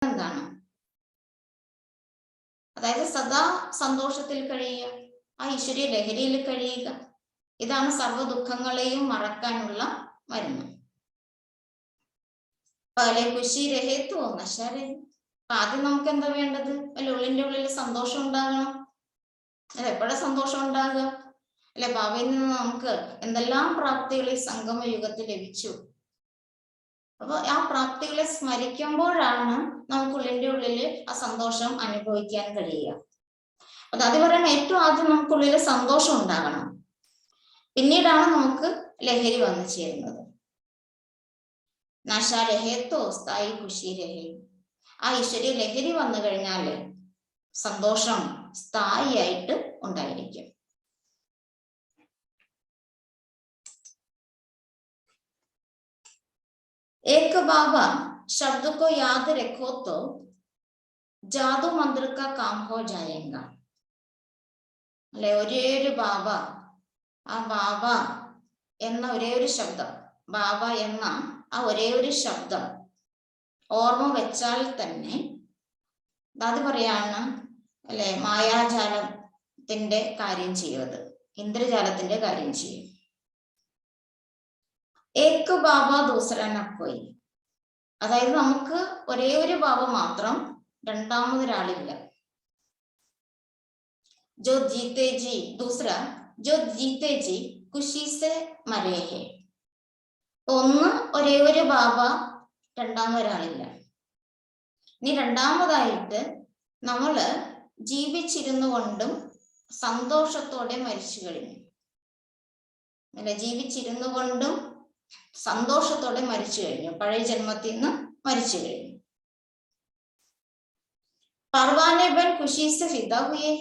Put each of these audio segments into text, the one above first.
എന്താണ്? അതായത് സദാ സന്തോഷത്തിൽ കഴിയുക, ആ ഈശ്വരീയ ലഹരിയിൽ കഴിയുക. ഇതാണ് സർവ്വ ദുഃഖങ്ങളെയും മറക്കാനുള്ള മരുന്ന്. പല ഖുഷി രഹേത്തോ നശാരേ. ആദ്യം നമുക്ക് എന്താ വേണ്ടത്? അല്ലെ, ഉള്ളിന്റെ ഉള്ളിൽ സന്തോഷം ഉണ്ടാകണം. അല്ലെ, എപ്പോഴാ സന്തോഷം ഉണ്ടാകുക? അല്ലെ, ബാബയിൽ നിന്ന് നമുക്ക് എന്തെല്ലാം പ്രാപ്തികൾ ഈ സംഗമ യുഗത്തിൽ ലഭിച്ചു. അപ്പൊ ആ പ്രാപ്തികളെ സ്മരിക്കുമ്പോഴാണ് നമുക്ക് ഉള്ളിന്റെ ഉള്ളിൽ ആ സന്തോഷം അനുഭവിക്കാൻ കഴിയുക. അത് പറയുമ്പോൾ ഏറ്റവും ആദ്യം നമുക്കുള്ളിൽ സന്തോഷം ഉണ്ടാകണം, പിന്നീടാണ് നമുക്ക് ലഹരി വന്നു ചേരുന്നത്. നശ രഹേത്തോ സ്ഥായി ഖുഷി രഹേ. ആ ഈശ്വരീയ ലഹരി വന്നു കഴിഞ്ഞാല് സന്തോഷം സ്ഥായിയായിട്ട് ഉണ്ടായിരിക്കും. एक बाबा शब्द को याद रखो तो जादू मंत्र का काम हो जाएगा. അല്ലെ, ഒരേ ഒരു ബാബ, ആ ബാബ എന്ന ഒരേ ഒരു ശബ്ദം, ബാബ എന്ന ആ ഒരേ ഒരു ശബ്ദം ഓർമ്മ വെച്ചാൽ തന്നെ അത് പറയാണ് അല്ലെ, മായാജാലത്തിന്റെ കാര്യം ചെയ്യുന്നത്, ഇന്ദ്രജാലത്തിന്റെ കാര്യം ചെയ്യും. ഏക ബാബ ദൂസര നക്കോയി. അതായത് നമുക്ക് ഒരേ ഒരു ബാബ മാത്രം, രണ്ടാമതൊരാളില്ല. जो जीते जी दूसरा जो जीते जी खुशी से मरे है. ഒന്ന് ഒരേ ഒരു ബാബ, രണ്ടാമതൊരാളില്ല. ഇനി രണ്ടാമതായിട്ട് നമ്മള് ജീവിച്ചിരുന്നു കൊണ്ടും സന്തോഷത്തോടെ മരിച്ചു കഴിഞ്ഞു. അല്ലെ, ജീവിച്ചിരുന്നു കൊണ്ടും സന്തോഷത്തോടെ മരിച്ചു കഴിഞ്ഞു, പഴയ ജന്മത്തിൽ നിന്ന് മരിച്ചു കഴിഞ്ഞു. പർവാനെ ബൻ ഖുഷി സെ ഫിദാ ഹുയേ.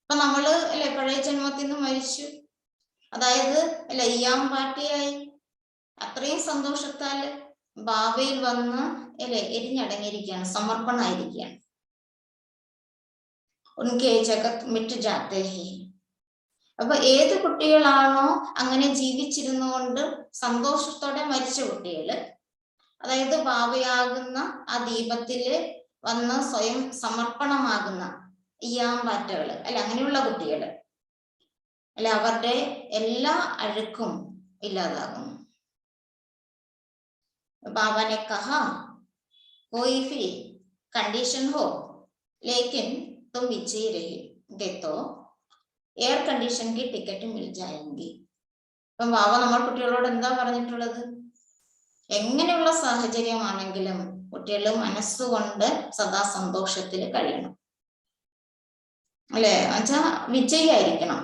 അപ്പൊ നമ്മള് അല്ലെ പഴയ ജന്മത്തിൽ നിന്ന് മരിച്ചു, അതായത് അല്ലെ ഇയാം പാട്ടിയായി, അത്രയും സന്തോഷത്താല് ബാബയിൽ വന്ന് അല്ലെ എരിഞ്ഞടങ്ങിയിരിക്കുകയാണ്, സമർപ്പണായിരിക്കുകയാണ്. ഉൻകെ ജഗത് മിറ്റ് ജാത്തേ ഹി. അപ്പൊ ഏത് കുട്ടികളാണോ അങ്ങനെ ജീവിച്ചിരുന്നുകൊണ്ട് സന്തോഷത്തോടെ മരിച്ച കുട്ടികള്, അതായത് ബാബയാകുന്ന ആ ദീപത്തില് വന്ന് സ്വയം സമർപ്പണമാകുന്ന ഇയാമ്പാറ്റകള് അല്ലെ, അങ്ങനെയുള്ള കുട്ടികള് അല്ലെ, അവരുടെ എല്ലാ അഴുക്കും ഇല്ലാതാകുന്നു. ബാബാനെ കഹാ കോയി ഭി കണ്ടീഷൻ ഹോ ലേക്കിൻ തും വിജയ് രഹേ തോ എയർ കണ്ടീഷൻ കി ടിക്കറ്റ് മിൽ ജായെങ്കി. ഇപ്പം ബാബ നമ്മൾ കുട്ടികളോട് എന്താ പറഞ്ഞിട്ടുള്ളത്? എങ്ങനെയുള്ള സാഹചര്യമാണെങ്കിലും കുട്ടികൾ മനസ്സുകൊണ്ട് സദാ സന്തോഷത്തിൽ കഴിയണം, അല്ലെ, എന്നുവെച്ചാ വിജയിയായിരിക്കണം.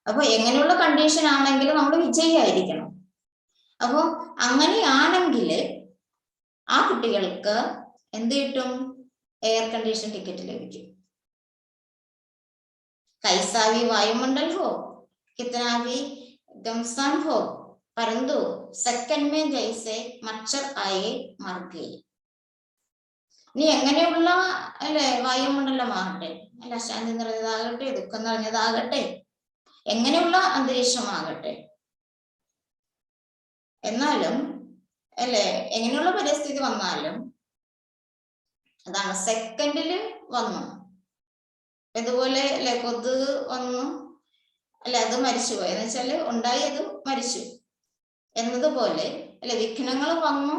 അപ്പൊ എങ്ങനെയുള്ള കണ്ടീഷൻ ആണെങ്കിലും നമ്മൾ വിജയിയായിരിക്കണം. അപ്പൊ അങ്ങനെയാണെങ്കിൽ ആ കുട്ടികൾക്ക് എന്ത് കിട്ടും? എയർ കണ്ടീഷൻ ടിക്കറ്റ് ലഭിക്കും. കൈസാവി വായുമണ്ഡൽ ഹോ കിतना भी गमसान हो परंतु सेकंड में जैसे मच्छर आए मर गए. നീ എങ്ങനെയുള്ള അല്ലെ വായുമണ്ഡലമാകട്ടെ, അല്ല ശാന്തി നിറഞ്ഞതാകട്ടെ, ദുഃഖം നിറഞ്ഞതാകട്ടെ, എങ്ങനെയുള്ള അന്തരീക്ഷമാകട്ടെ, എന്നാലും അല്ലെ എങ്ങനെയുള്ള പരിസ്ഥിതി വന്നാലും അതാണ് സെക്കൻഡില് വന്നു. ഇതുപോലെ അല്ലെ കൊതുക് വന്നു, അല്ലെ അത് മരിച്ചുപോയി എന്ന് വെച്ചാല് ഉണ്ടായി, അത് മരിച്ചു എന്നതുപോലെ അല്ലെ വിഘ്നങ്ങൾ വന്നു,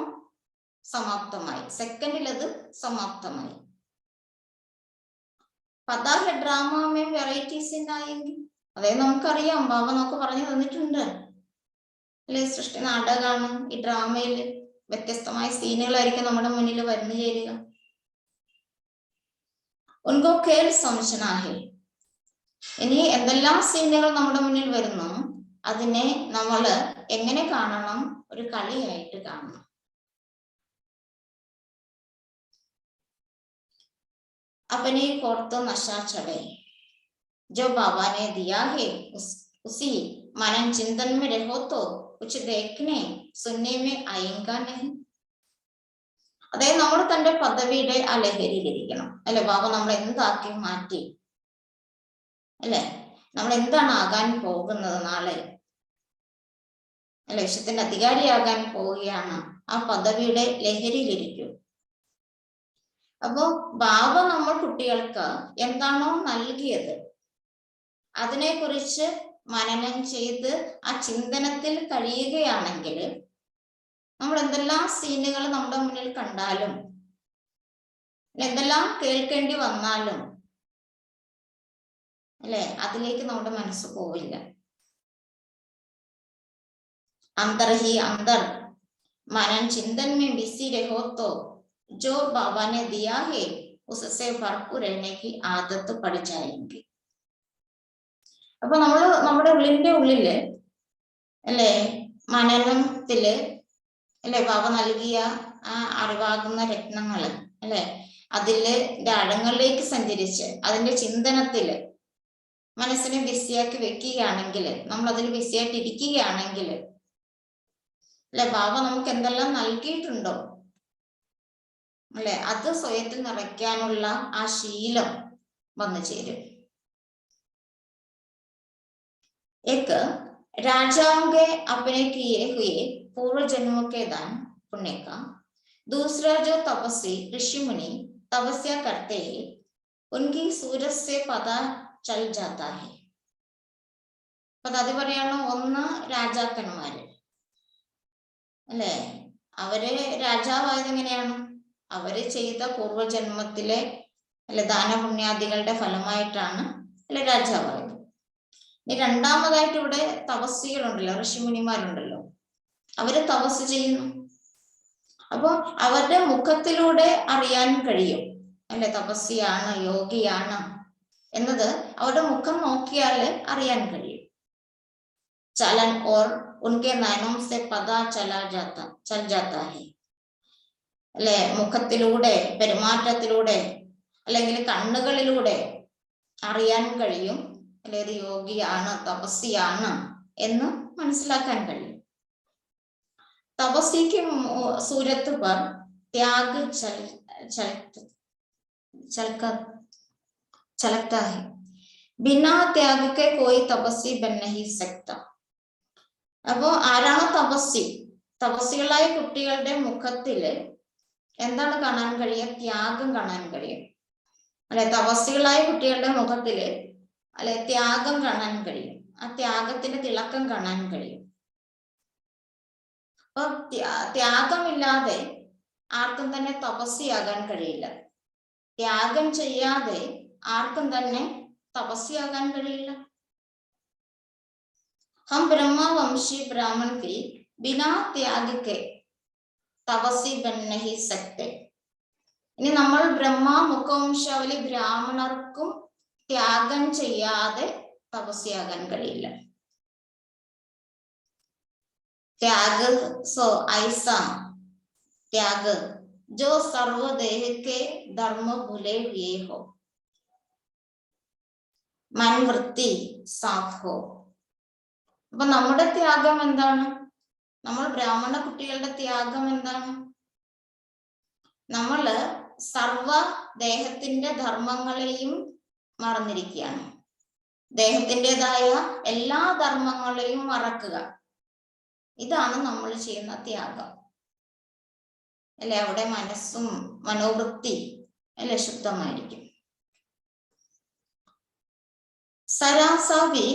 സമാപ്തമായി, സെക്കൻഡിൽ അത് സമാപ്തമായി. പതാഹ ഡ്രാമ വെറൈറ്റീസ് ഉണ്ടായെങ്കിൽ, അതായത് നമുക്കറിയാം, ബാബ നമുക്ക് പറഞ്ഞു തന്നിട്ടുണ്ട് അല്ലെ, സൃഷ്ടി നാടകമാണ്. ഈ ഡ്രാമയിൽ വ്യത്യസ്തമായ സീനുകളായിരിക്കും നമ്മുടെ മുന്നിൽ വന്നു ചേരുക. ഉൻകോ ഖേൽ സമझना है. ഇനി എന്തെല്ലാം സീനുകൾ നമ്മുടെ മുന്നിൽ വരുന്നു, അതിനെ നമ്മൾ എങ്ങനെ കാണണം? ഒരു കളിയായിട്ട് കാണണം. अपने को तो नशा चढ़े जो बाबा ने दिया है उसी मनन चिंतन में रहो तो कुछ देखने सुनने में आएगा नहीं. അതായത് നമ്മൾ തന്റെ പദവിയുടെ ആ ലഹരിയിലിരിക്കണം, അല്ലെ. ബാബ നമ്മൾ എന്താക്കി മാറ്റി, അല്ലെ, നമ്മൾ എന്താണ് ആകാൻ പോകുന്നത് നാളെ, അല്ലെ, വിശ്വത്തിന്റെ അധികാരിയാകാൻ പോവുകയാണ്. ആ പദവിയുടെ ലഹരിയിലിരിക്കൂ. അപ്പോ ബാബ നമ്മൾ കുട്ടികൾക്ക് എന്താണോ നൽകിയത് അതിനെ കുറിച്ച് മനനം ചെയ്ത് ആ ചിന്തനത്തിൽ കഴിയുകയാണെങ്കിൽ നമ്മൾ എന്തെല്ലാം സീനുകൾ നമ്മുടെ മുന്നിൽ കണ്ടാലും എന്തെല്ലാം കേൾക്കേണ്ടി വന്നാലും അല്ലെ അതിലേക്ക് നമ്മുടെ മനസ്സ് പോവില്ല. अंदर ही अंदर मनन चिंतन में बिजी रहो तो जो बाबा ने दिया है उससे भरपूर रहने की आदत पड़ जाएगी. അപ്പൊ നമ്മുടെ ഉള്ളിന്റെ ഉള്ളില് അല്ലെ മനനത്തില് അല്ലെ ബാബ നൽകിയ ആ അറിവാകുന്ന രത്നങ്ങള് അല്ലെ അതില് ആഴങ്ങളിലേക്ക് സഞ്ചരിച്ച് അതിന്റെ ചിന്തനത്തില് മനസ്സിനെ ബിസിയാക്കി വെക്കുകയാണെങ്കിൽ, നമ്മൾ അതിൽ ബിസിയായിട്ട് ഇരിക്കുകയാണെങ്കിൽ അല്ലെ ബാബ നമുക്ക് എന്തെല്ലാം നൽകിയിട്ടുണ്ടോ അല്ലെ അത് സ്വയത്തിൽ നിറയ്ക്കാനുള്ള ആ ശീലം വന്നു ചേരും. एक राजाओं के अपने किए हुए पूर्व जन्मों के दान पुण्य का, दूसरा जो तपस्वी ऋषि मुनि तपस्या करते हैं उनकी सूरज से पता चल जाता है. അപ്പൊ അത് പറയാണ്, ഒന്ന് രാജാക്കന്മാര് അല്ലെ അവര് രാജാവായത് എങ്ങനെയാണ്, അവര് ചെയ്ത പൂർവജന്മത്തിലെ അല്ലെ ദാനപുണ്യാദികളുടെ ഫലമായിട്ടാണ് അല്ലെ രാജാവായത്. ഇനി രണ്ടാമതായിട്ട് ഇവിടെ തപസ്വികളുണ്ടല്ലോ, ഋഷിമുനിമാരുണ്ടല്ലോ, അവര് തപസ് ചെയ്യുന്നു. അപ്പൊ അവരുടെ മുഖത്തിലൂടെ അറിയാൻ കഴിയും അല്ലെ തപസ്വിയാണ് യോഗിയാണ് എന്നത് അവരുടെ മുഖം നോക്കിയാൽ അറിയാൻ കഴിയും. ചലൻ ഓർ ഉൻകെ നയനോം സെ പതാ ചൽ ജാതാ ഹൈ അല്ലെ മുഖത്തിലൂടെ പെരുമാറ്റത്തിലൂടെ അല്ലെങ്കിൽ കണ്ണുകളിലൂടെ അറിയാൻ കഴിയും അല്ലെ ഇത് യോഗിയാണ് തപസ്വിയാണ് എന്ന് മനസ്സിലാക്കാൻ കഴിയും. തപസ്വിക്ക് സൂരത്ത് പർ ത്യാഗ് ചലക്താ ഹൈ, ബിനാ ത്യാഗ് കെ കോയി തപസ്വി ബൻ നഹീ സക്താ. അപ്പോ ആരാണോ തപസ്വികളായ കുട്ടികളുടെ മുഖത്തില് എന്താണ് കാണാൻ കഴിയുക, ത്യാഗം കാണാൻ കഴിയും അല്ലെ. തപസ്വികളായ കുട്ടികളുടെ മുഖത്തില് അല്ലെ ത്യാഗം കാണാൻ കഴിയും, ആ ത്യാഗത്തിന്റെ തിളക്കം കാണാൻ കഴിയും. അപ്പൊ ത്യാഗമില്ലാതെ ആർക്കും തന്നെ തപസ്വിയാകാൻ കഴിയില്ല, ത്യാഗം ചെയ്യാതെ ആർക്കും തന്നെ തപസ്വിയാകാൻ കഴിയില്ല. हम ब्रह्मा वंशी ब्राह्मण के बिना त्याग के तपस्वी बन नहीं सकते. ഇനി നമ്മൾ ബ്രഹ്മ മുഖവംശാവലി ബ്രാഹ്മണർക്കും ത്യാഗം ചെയ്യാതെ തപസ്വിയാകാൻ കഴിയില്ല. त्याग सो ऐसा त्याग जो सर्वदेह के धर्म भूले हुए हो, मन वृत्ति साफ हो. അപ്പൊ നമ്മുടെ ത്യാഗം എന്താണ്, നമ്മൾ ബ്രാഹ്മണ കുട്ടികളുടെ ത്യാഗം എന്താണ്, നമ്മള് സർവ ദേഹത്തിന്റെ ധർമ്മങ്ങളെയും മറന്നിരിക്കുകയാണ്. ദേഹത്തിൻ്റെതായ എല്ലാ ധർമ്മങ്ങളെയും മറക്കുക, ഇതാണ് നമ്മൾ ചെയ്യുന്ന ത്യാഗം അല്ലെ. അവിടെ മനസ്സും മനോവൃത്തി അല്ലെ ശുദ്ധമായിരിക്കും. സരാസാ भी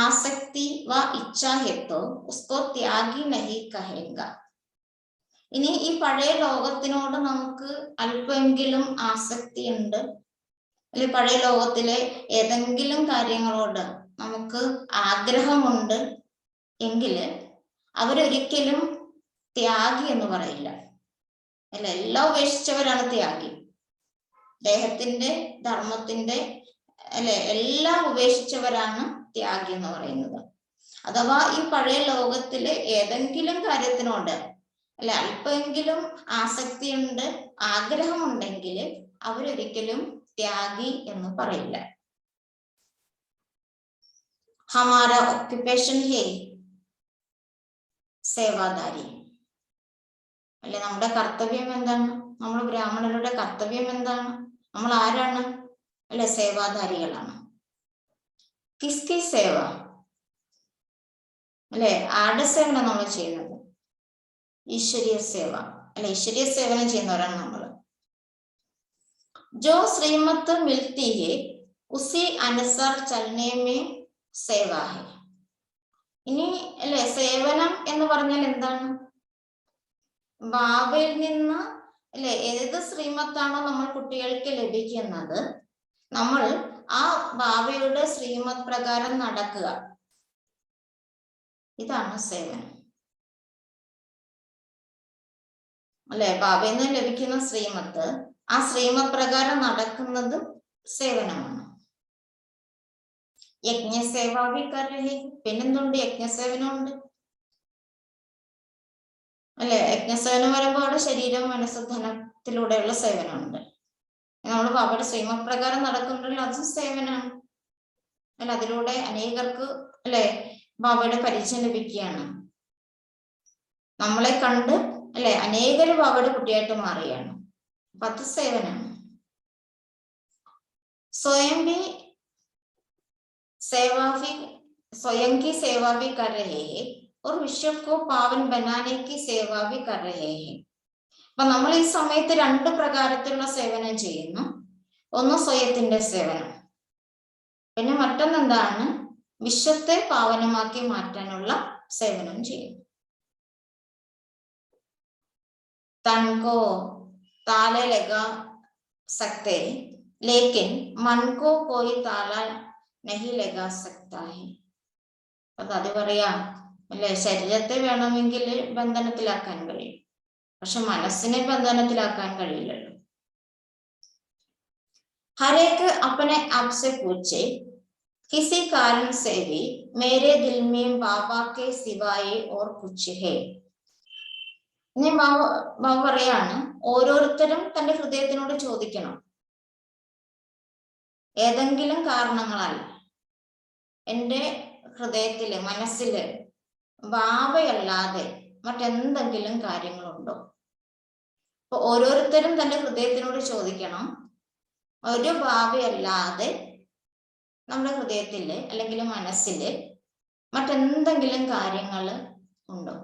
ആസക്തി വ ഇച്ഛാ है तो उसको त्यागी नहीं कहेगा. ഇനി ഈ പഴയ ലോകത്തിനോട് നമുക്ക് അല്പമെങ്കിലും ആസക്തി ഉണ്ട് അല്ലെ, പഴയ ലോകത്തിലെ ഏതെങ്കിലും കാര്യങ്ങളോട് നമുക്ക് ആഗ്രഹമുണ്ട് എങ്കിൽ അവരൊരിക്കലും ത്യാഗി എന്ന് പറയില്ല അല്ല. എല്ലാം ഉപേക്ഷിച്ചവരാണ് ത്യാഗി, ദേഹത്തിന്റെ ധർമ്മത്തിന്റെ അല്ലെ എല്ലാം ഉപേക്ഷിച്ചവരാണ് ത്യാഗി എന്ന് പറയുന്നത്. അഥവാ ഈ പഴയ ലോകത്തിലെ ഏതെങ്കിലും കാര്യത്തിനോട് അല്ലെ അല്പമെങ്കിലും ആസക്തിയുണ്ട് ആഗ്രഹമുണ്ടെങ്കിൽ അവരൊരിക്കലും ത്യാഗി എന്ന് പറയില്ല. ഹമാര ഓക്യുപ്പേഷൻ ഹേ സേവാദാരി അല്ലെ. നമ്മുടെ കർത്തവ്യം എന്താണ്, നമ്മൾ ബ്രാഹ്മണരുടെ കർത്തവ്യം എന്താണ്, നമ്മൾ ആരാണ് അല്ലെ, സേവാധാരികളാണ്. കിസ്കി സേവ അല്ലെ, ആരുടെ സേവനം നമ്മൾ ചെയ്യുന്നത്, ഈശ്വരീയ സേവ അല്ലെ, ഈശ്വരീയ സേവനം ചെയ്യുന്നവരാണ് നമ്മൾ. जो श्रीमत मिलती है उसी अनुसार चलने में सेवा है. ഇനി അല്ലെ സേവനം എന്ന് പറഞ്ഞാൽ എന്താണ്? ബാബയിൽ നിന്ന് അല്ലെ ഏത് ശ്രീമത്താണോ നമ്മൾ കുട്ടികൾക്ക് ലഭിക്കുന്നത്, നമ്മൾ ആ ബാബയുടെ ശ്രീമത് പ്രകാരം നടക്കുക. ഇതാണ് സേവനം അല്ലെ. ബാബയിൽ നിന്ന് ലഭിക്കുന്ന ശ്രീമത്ത്, ആ ശ്രീമത് പ്രകാരം നടക്കുന്നത് സേവനമാണ്. യജ്ഞസേവാവി കർഹി, പിന്നെന്തുണ്ട്? യജ്ഞസേവനമുണ്ട് അല്ലെ. യജ്ഞസേവനം വരുമ്പോൾ അവിടെ ശരീരം, മനസ്സ്, ധനത്തിലൂടെയുള്ള സേവനമുണ്ട്. നമ്മൾ ബാബയുടെ ശ്രീമത് പ്രകാരം നടക്കുന്നുണ്ടല്ലോ, അതും സേവനമാണ് അല്ല. അതിലൂടെ അനേകർക്ക് അല്ലെ ബാബയുടെ പരിചയം ലഭിക്കുകയാണ്. നമ്മളെ കണ്ട് അല്ലെ അനേകര് ബാബയുടെ കുട്ടിയായിട്ട് മാറുകയാണ്. അപ്പൊ അത് സേവനമാണ്. സ്വയം की सेवा भी कर रहे हैं और विश्व को पावन बनाने की सेवा भी कर रहे हैं. അപ്പൊ നമ്മൾ ഈ സമയത്ത് രണ്ട് പ്രകാരത്തിലുള്ള സേവനം ചെയ്യുന്നു. ഒന്ന് സ്വയത്തിന്റെ സേവനം, പിന്നെ മറ്റൊന്നെന്താണ്? വിശ്വത്തെ പാവനമാക്കി മാറ്റാനുള്ള സേവനം ചെയ്യുന്നു. तन को ताले लगा सकते लेकिन मन को कोई ताला नहीं लगा सकता है. അത് പറയാ അല്ലെ, ശരീരത്തെ വേണമെങ്കിൽ ബന്ധനത്തിലാക്കാൻ കഴിയും, പക്ഷെ മനസ്സിനെ ബന്ധനത്തിലാക്കാൻ കഴിയില്ലല്ലോ. हरेक अपने आप से पूछे किसी कारण से भी मेरे दिल में बाबा के सिवाय और कुछ है. ഇനി ബാബ പറയാണ്, ഓരോരുത്തരും തന്റെ ഹൃദയത്തിനോട് ചോദിക്കണം, ഏതെങ്കിലും കാരണങ്ങളാൽ എൻ്റെ ഹൃദയത്തില്, മനസ്സില് ബാബയല്ലാതെ മറ്റെന്തെങ്കിലും കാര്യങ്ങളുണ്ടോ? അപ്പൊ ഓരോരുത്തരും തന്റെ ഹൃദയത്തിനോട് ചോദിക്കണം, ഒരു ബാബയല്ലാതെ നമ്മുടെ ഹൃദയത്തില് അല്ലെങ്കിൽ മനസ്സില് മറ്റെന്തെങ്കിലും കാര്യങ്ങൾ ഉണ്ടോ?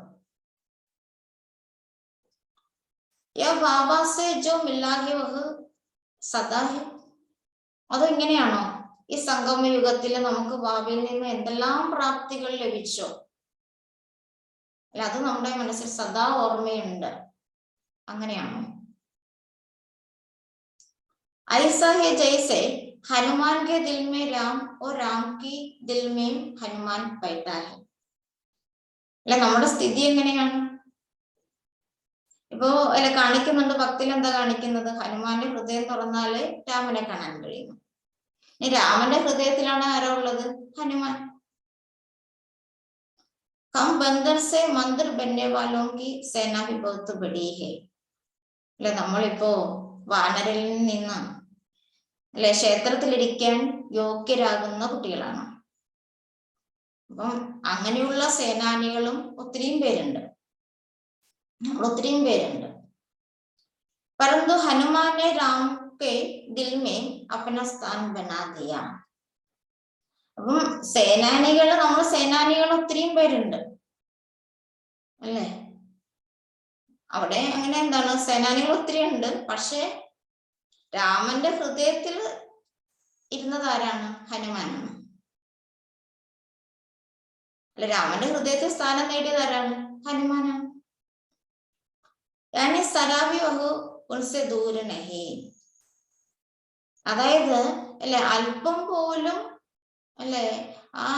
യാ ബാബാ സെ ജോ മിലാ ഹെ വഹ് സദാ ഹെ. അതോ ഇങ്ങനെയാണോ? ഈ സംഗമ യുഗത്തില് നമുക്ക് ബാബയിൽ നിന്ന് എന്തെല്ലാം പ്രാപ്തികൾ ലഭിച്ചോ അല്ല, അത് നമ്മുടെ മനസ്സിൽ സദാ ഓർമ്മയുണ്ട്, അങ്ങനെയാണോ? ऐसा है जैसे हनुमान के दिल में राम और राम की दिल में हनुमान बैठा है. അല്ലെ, നമ്മുടെ സ്ഥിതി എങ്ങനെയാണ്? ഇപ്പോ അല്ലെ കാണിക്കുന്നുണ്ട്, ഭക്തിയിൽ എന്താ കാണിക്കുന്നത്? ഹനുമാന്റെ ഹൃദയം തുറന്നാല് രാമനെ കാണാൻ കഴിയുന്നു. ഇനി രാമന്റെ ഹൃദയത്തിലാണ് ആരോ ഉള്ളത്? ഹനുമാൻ. हम बंदर से मंदिर बनने वालों की सेना भी बहुत बड़ी है. അല്ലെ, നമ്മളിപ്പോ വാനരിൽ നിന്ന് അല്ലെ ക്ഷേത്രത്തിലിരിക്കാൻ യോഗ്യരാകുന്ന കുട്ടികളാണ്. അപ്പം അങ്ങനെയുള്ള സേനാനികളും ഒത്തിരിയും പേരുണ്ട്, നമ്മൾ ഒത്തിരിയും പേരുണ്ട്. परंतु हनुमान ने राम के दिल में अपना स्थान बना दिया. അപ്പം സേനാനികൾ, നമ്മൾ സേനാനികൾ ഒത്തിരിയും പേരുണ്ട് അല്ലേ. അവിടെ അങ്ങനെ എന്താണ്, സേനാനികൾ ഒത്തിരി ഉണ്ട്. പക്ഷെ രാമന്റെ ഹൃദയത്തിൽ ഇരുന്നത് ആരാണ്? ഹനുമാനാണ്. അല്ല, രാമന്റെ ഹൃദയത്തിൽ സ്ഥാനം നേടിയത് ആരാണ്? ഹനുമാനാണ്. यानी सराबी वह उनसे दूर नहीं. അതായത് അല്ലെ അല്പം പോലും അല്ലെ ആ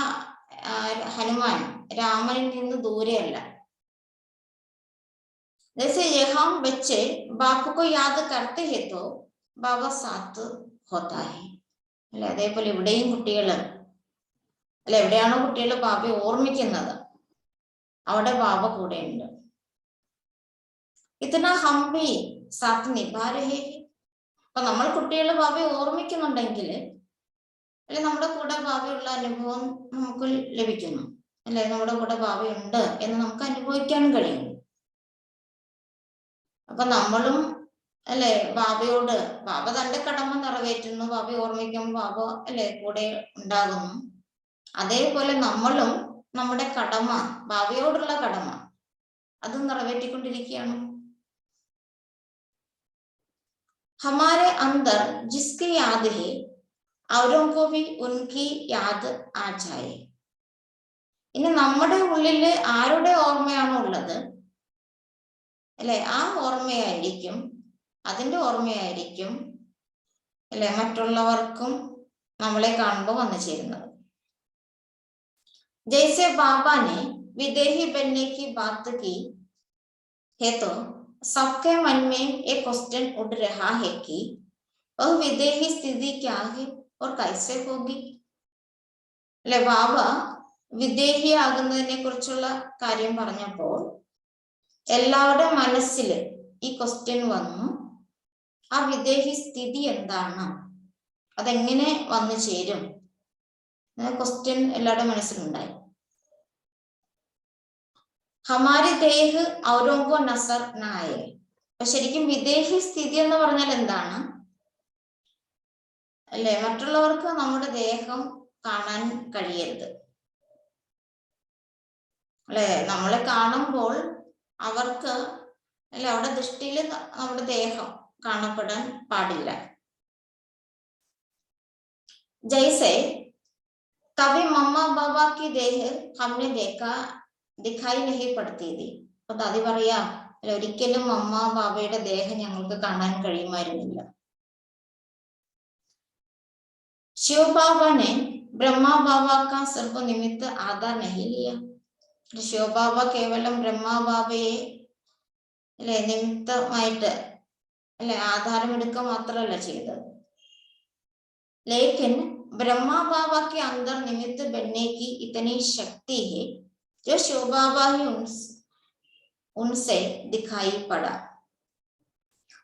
ഹനുമാൻ രാമനിൽ നിന്ന് ദൂരെയല്ല. जैसे हम बच्चे बाप को याद करते हैं तो बाबा साथ होता है. അല്ലെ, അതേപോലെ ഇവിടെയും കുട്ടികള് അല്ലെ, എവിടെയാണോ കുട്ടികൾ ബാബയെ ഓർമ്മിക്കുന്നത് അവിടെ ബാബ കൂടെ ഉണ്ട്. ഇतना हम भी साथ निभा रहे हैं. അപ്പൊ നമ്മൾ കുട്ടികൾ ബാബയെ ഓർമ്മിക്കുന്നുണ്ടെങ്കിൽ അല്ലെ നമ്മുടെ കൂടെ ബാബയുള്ള അനുഭവം നമുക്ക് ലഭിക്കുന്നു അല്ലെ, നമ്മുടെ കൂടെ ബാബയുണ്ട് എന്ന് നമുക്ക് അനുഭവിക്കാൻ കഴിയും. അപ്പൊ നമ്മളും അല്ലെ ബാബയോട്, ബാബ തന്റെ കടമ നിറവേറ്റുന്നു, ബാബയെ ഓർമ്മിക്കുമ്പോൾ ബാബ അല്ലെ കൂടെ ഉണ്ടാകുന്നു. അതേപോലെ നമ്മളും നമ്മുടെ കടമ, ബാബയോടുള്ള കടമ, അത് നിറവേറ്റിക്കൊണ്ടിരിക്കുകയാണ്. हमारे अंदर जिसकी याद है औरों को भी उनकी याद आ जाए. ഇനി നമ്മുടെ ഉള്ളില് ആരുടെ ഓർമ്മയാണോ ഉള്ളത് അല്ലെ, ആ ഓർമ്മയായിരിക്കും, അതിന്റെ ഓർമ്മയായിരിക്കും അല്ലെ മറ്റുള്ളവർക്കും നമ്മളെ കാണുമ്പോൾ വന്നു ചേരുന്നത്. जैसे बाबा ने विदेही बनने की बात की है तो सबके मन में एक क्वेश्चन उठ रहा है कि वह विदेही स्थिति क्या है और कैसे होगी. അല്ലെ, ബാബ വിദേഹിയാകുന്നതിനെ കുറിച്ചുള്ള കാര്യം പറഞ്ഞപ്പോൾ എല്ലാവരുടെ മനസ്സിൽ ഈ ക്വസ്റ്റ്യൻ വന്നു, ആ വിദേഹി സ്ഥിതി എന്താണ്, അതെങ്ങനെ വന്നു ചേരും, ക്വസ്റ്റ്യൻ എല്ലാവരുടെ മനസ്സിലുണ്ടായി. ഹമാരി ദേഹ് ഔരോങ്കോ നസർ നായേ. അപ്പൊ ശരിക്കും വിദേഹി സ്ഥിതി എന്ന് പറഞ്ഞാൽ എന്താണ് അല്ലെ, മറ്റുള്ളവർക്ക് നമ്മുടെ ദേഹം കാണാൻ കഴിയരുത് അല്ലെ, നമ്മളെ കാണുമ്പോൾ അവർക്ക് അല്ലെ അവിടെ ദൃഷ്ടിയിൽ നമ്മുടെ ദേഹം കാണപ്പെടാൻ പാടില്ല. ജൈസെ കവി മമ്മ ബാബ की देह हमने देखा दिखाई नहीं पड़ती थी. അപ്പൊ ദാദി പറയാ അല്ലെ, ഒരിക്കലും മമ്മ ബാബയുടെ ദേഹം ഞങ്ങൾക്ക് കാണാൻ കഴിയുമായിരുന്നില്ല. शिव बाबा ने ब्रह्मा बाबा का सिर्फ निमित्त आधार नहीं लिया. शिव बाब കേവലം ബ്രഹ്മാ ബാബയെ അല്ലെ നിമിത്തമായിട്ട് അല്ലെ ആധാരം എടുക്കുക മാത്രമല്ല ചെയ്തത്. लेकिन ब्रह्मा बाबा के अंदर निमित्त बनने की इतनी शक्ति है जो शिव बाबा ही उनसे दिखाई पड़ा.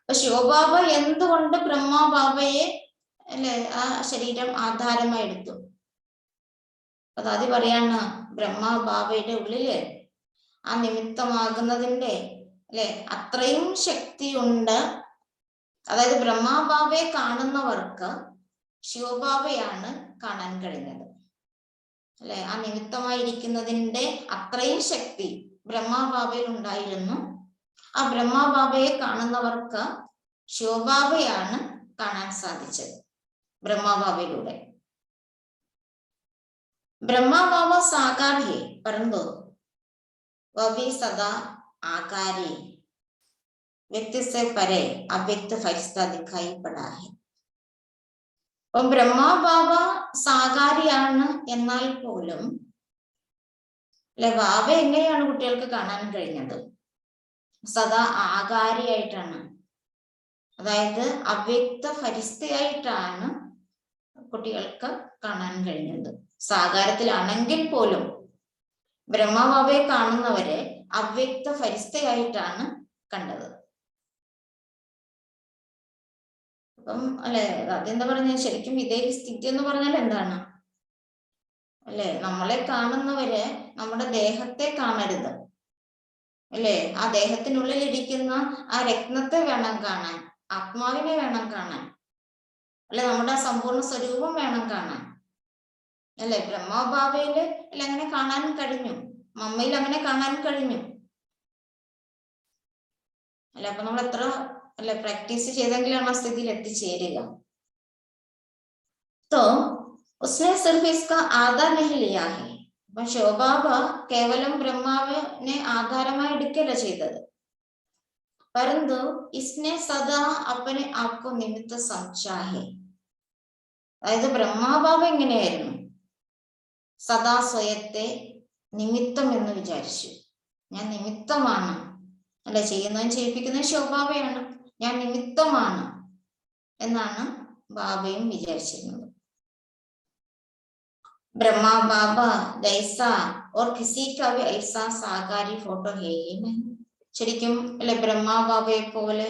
ശിവബാബ എന്തുകൊണ്ട് ബ്രഹ്മാ ബാബയെ അല്ലെ ആ ശരീരം ആധാരമായി എടുത്തു? അതാദ്യം പറയാണ്, ബ്രഹ്മാ ബാബയുടെ ഉള്ളില് ആ നിമിത്തമാകുന്നതിന്റെ അല്ലെ അത്രയും ശക്തിയുണ്ട്. അതായത് ബ്രഹ്മാ ബാബയെ കാണുന്നവർക്ക് ശിവബാബയാണ് കാണാൻ കഴിഞ്ഞത് അല്ലെ, ആ നിമിത്തമായിരിക്കുന്നതിന്റെ അത്രയും ശക്തി ബ്രഹ്മാ ബാബയിൽ ഉണ്ടായിരുന്നു. ആ ബ്രഹ്മാ ബാബയെ കാണുന്നവർക്ക് ശിവബാബയാണ് കാണാൻ സാധിച്ചത് ബ്രഹ്മാ ബാബയിലൂടെ. ब्रह्मा बाबा साकार है परंतु वह भी सदा आकारी व्यक्ति से परे अव्यक्त फरिश्ता दिखाई पड़ा है. അപ്പം ബ്രഹ്മാ ബാബ സാകാരിയാണ് എന്നാൽ പോലും അല്ലെ ബാബ എങ്ങനെയാണ് കുട്ടികൾക്ക് കാണാൻ കഴിഞ്ഞത്? സദാ ആകാരിയായിട്ടാണ്, അതായത് അവ്യക്ത ഫരിസ്തയായിട്ടാണ് കുട്ടികൾക്ക് കാണാൻ കഴിഞ്ഞത്. സാകാരത്തിലാണെങ്കിൽ പോലും ബ്രഹ്മബാബയെ കാണുന്നവരെ അവ്യക്ത ഫരിസ്തയായിട്ടാണ് കണ്ടത്. അപ്പം അല്ലെ അതെന്താ പറഞ്ഞ, ശരിക്കും വിദേഹി സ്ഥിതി എന്ന് പറഞ്ഞാൽ എന്താണ് അല്ലെ, നമ്മളെ കാണുന്നവരെ നമ്മുടെ ദേഹത്തെ കാണരുത് അല്ലെ, ആ ദേഹത്തിനുള്ളിൽ ഇരിക്കുന്ന ആ രത്നത്തെ വേണം കാണാൻ, ആത്മാവിനെ വേണം കാണാൻ അല്ലെ, നമ്മുടെ സമ്പൂർണ്ണ സ്വരൂപം വേണം കാണാൻ അല്ലെ. ബ്രഹ്മാ ബാബയില് അല്ലെ അങ്ങനെ കാണാൻ കഴിഞ്ഞു, മമ്മയിൽ അങ്ങനെ കാണാൻ കഴിഞ്ഞു അല്ലെ. അപ്പൊ നമ്മൾ എത്ര അല്ലെ പ്രാക്ടീസ് ചെയ്തെങ്കിലാണ് ആ സ്ഥിതിയിൽ എത്തിച്ചേരുക. तो उसने सिर्फ इसका आधार नहीं लिया है. അപ്പൊ ശിവബാബ കേവലം ബ്രഹ്മാവിനെ ആധാരമായി എടുക്കല്ല ചെയ്തത്, परंतु इसने सदा अपने आप को निमित्त समझा है. അതായത് ബ്രഹ്മാ ബാബ എങ്ങനെയായിരുന്നു, സദാ സ്വയത്തെ നിമിത്തം എന്ന് വിചാരിച്ചു. ഞാൻ നിമിത്തമാണ് അല്ലെ, ചെയ്യുന്നതും ചെയ്യിപ്പിക്കുന്നതും ശിവബാബയാണ്, ഞാൻ നിമിത്തമാണ് എന്നാണ് ബാബയും വിചാരിച്ചിരുന്നത്. ബ്രഹ്മാ ബാബ ജൈസാ ഓർ കിസി കാ ഭി ഐസാ സാകാരി ഫോട്ടോ ഹേ ഹി നഹീ. ശരിക്കും അല്ലെ ബ്രഹ്മാ ബാബയെ പോലെ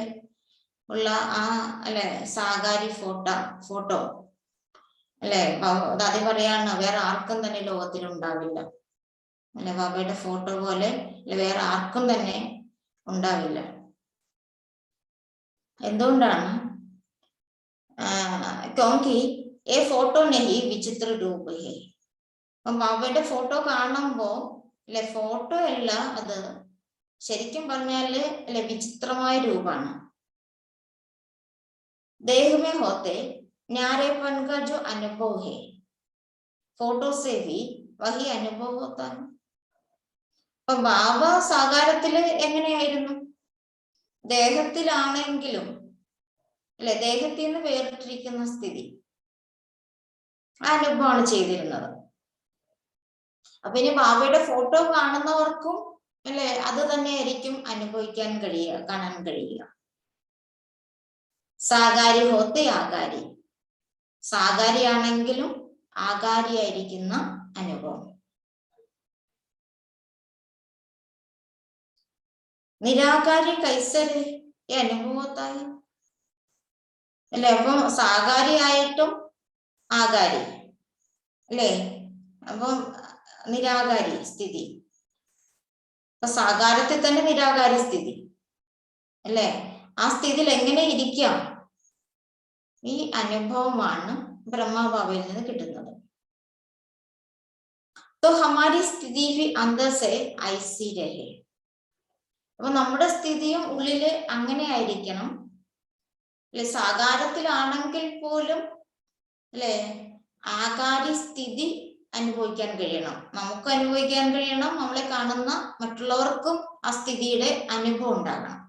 ഉള്ള ആ അല്ലെ സാകാരി ഫോട്ടോ അല്ലെ ദാദി പറയാണ് വേറെ ആർക്കും തന്നെ ലോകത്തിൽ ഉണ്ടാവില്ല അല്ലെ, ബാബയുടെ ഫോട്ടോ പോലെ വേറെ ആർക്കും തന്നെ ഉണ്ടാവില്ല. എന്തുകൊണ്ടാണ്? ക്യോങ്കി ഏ ഫോട്ടോ നെഹി വിചിത്ര രൂപ ഹേ. അപ്പം ബാബയുടെ ഫോട്ടോ കാണുമ്പോ അല്ലെ ഫോട്ടോ അല്ല, അത് ശരിക്കും പറഞ്ഞാല് അല്ലെ വിചിത്രമായ രൂപാണ് देह में होते न्यारेपन का जो अनुभव है, फोटो से भी वही അനുഭവം होता है. അപ്പൊ ബാബ സാകാരത്തില് എങ്ങനെയായിരുന്നു? ദേഹത്തിലാണെങ്കിലും അല്ലെ, ദേഹത്തിൽ നിന്ന് വേറിട്ടിരിക്കുന്ന സ്ഥിതി ആ അനുഭവമാണ് ചെയ്തിരുന്നത്. അപ്പൊ ഇനി ബാബയുടെ ഫോട്ടോ കാണുന്നവർക്കും അല്ലെ അത് തന്നെയായിരിക്കും അനുഭവിക്കാൻ കഴിയുക, കാണാൻ കഴിയുക. സാകാരി ഹോത്തെ ആകാരി, സാകാരിയാണെങ്കിലും ആകാരിയായിരിക്കുന്ന അനുഭവം. നിരാകാരി കൈസര് ഈ അനുഭവത്തായി അല്ലെ. അപ്പം സാകാരിയായിട്ടും ആകാരി അല്ലേ, അപ്പം നിരാകാരി സ്ഥിതി. അപ്പൊ സാകാരത്തിൽ തന്നെ നിരാകാരി സ്ഥിതി അല്ലേ. ആ സ്ഥിതിയിൽ എങ്ങനെ ഇരിക്കാം? ഈ അനുഭവമാണ് ബ്രഹ്മബാബയിൽ നിന്ന് കിട്ടുന്നത്. तो हमारी स्थिति भी अंदर से ऐसी रहे. അപ്പൊ നമ്മുടെ സ്ഥിതിയും ഉള്ളില് അങ്ങനെ ആയിരിക്കണം അല്ലെ. സാകാരത്തിലാണെങ്കിൽ പോലും അല്ലെ ആകാരി സ്ഥിതി അനുഭവിക്കാൻ കഴിയണം, നമുക്ക് അനുഭവിക്കാൻ കഴിയണം, നമ്മളെ കാണുന്ന മറ്റുള്ളവർക്കും ആ സ്ഥിതിയുടെ അനുഭവം ഉണ്ടാകണം.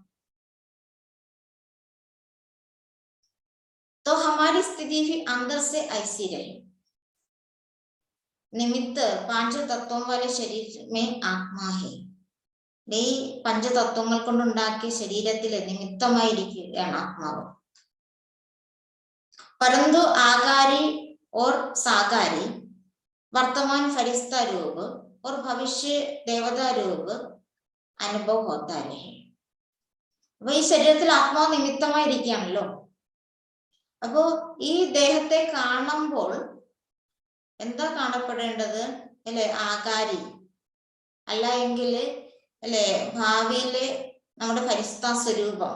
तो हमारी स्थिति भी अंदर से ऐसी रहे. निमित्त पांच तत्वों वाले शरीर में आत्मा है. ഈ പഞ്ചതത്വങ്ങൾ കൊണ്ടുണ്ടാക്കിയ ശരീരത്തില് നിമിത്തമായിരിക്കുകയാണ് ആത്മാവ്. परंतु आगारी और सागारी वर्तमान फरिश्ता रूप और भविष्य देवता रूप അനുഭവം होता रहे. അപ്പൊ ഈ ശരീരത്തിൽ ആത്മാവ് നിമിത്തമായിരിക്കുകയാണല്ലോ. അപ്പോ ഈ ദേഹത്തെ കാണുമ്പോൾ എന്താ കാണപ്പെടേണ്ടത് അല്ലെ? ആകാരി അല്ല എങ്കിൽ അല്ലെ ഭാവിയിലെ നമ്മുടെ ഫരിസ്താ സ്വരൂപം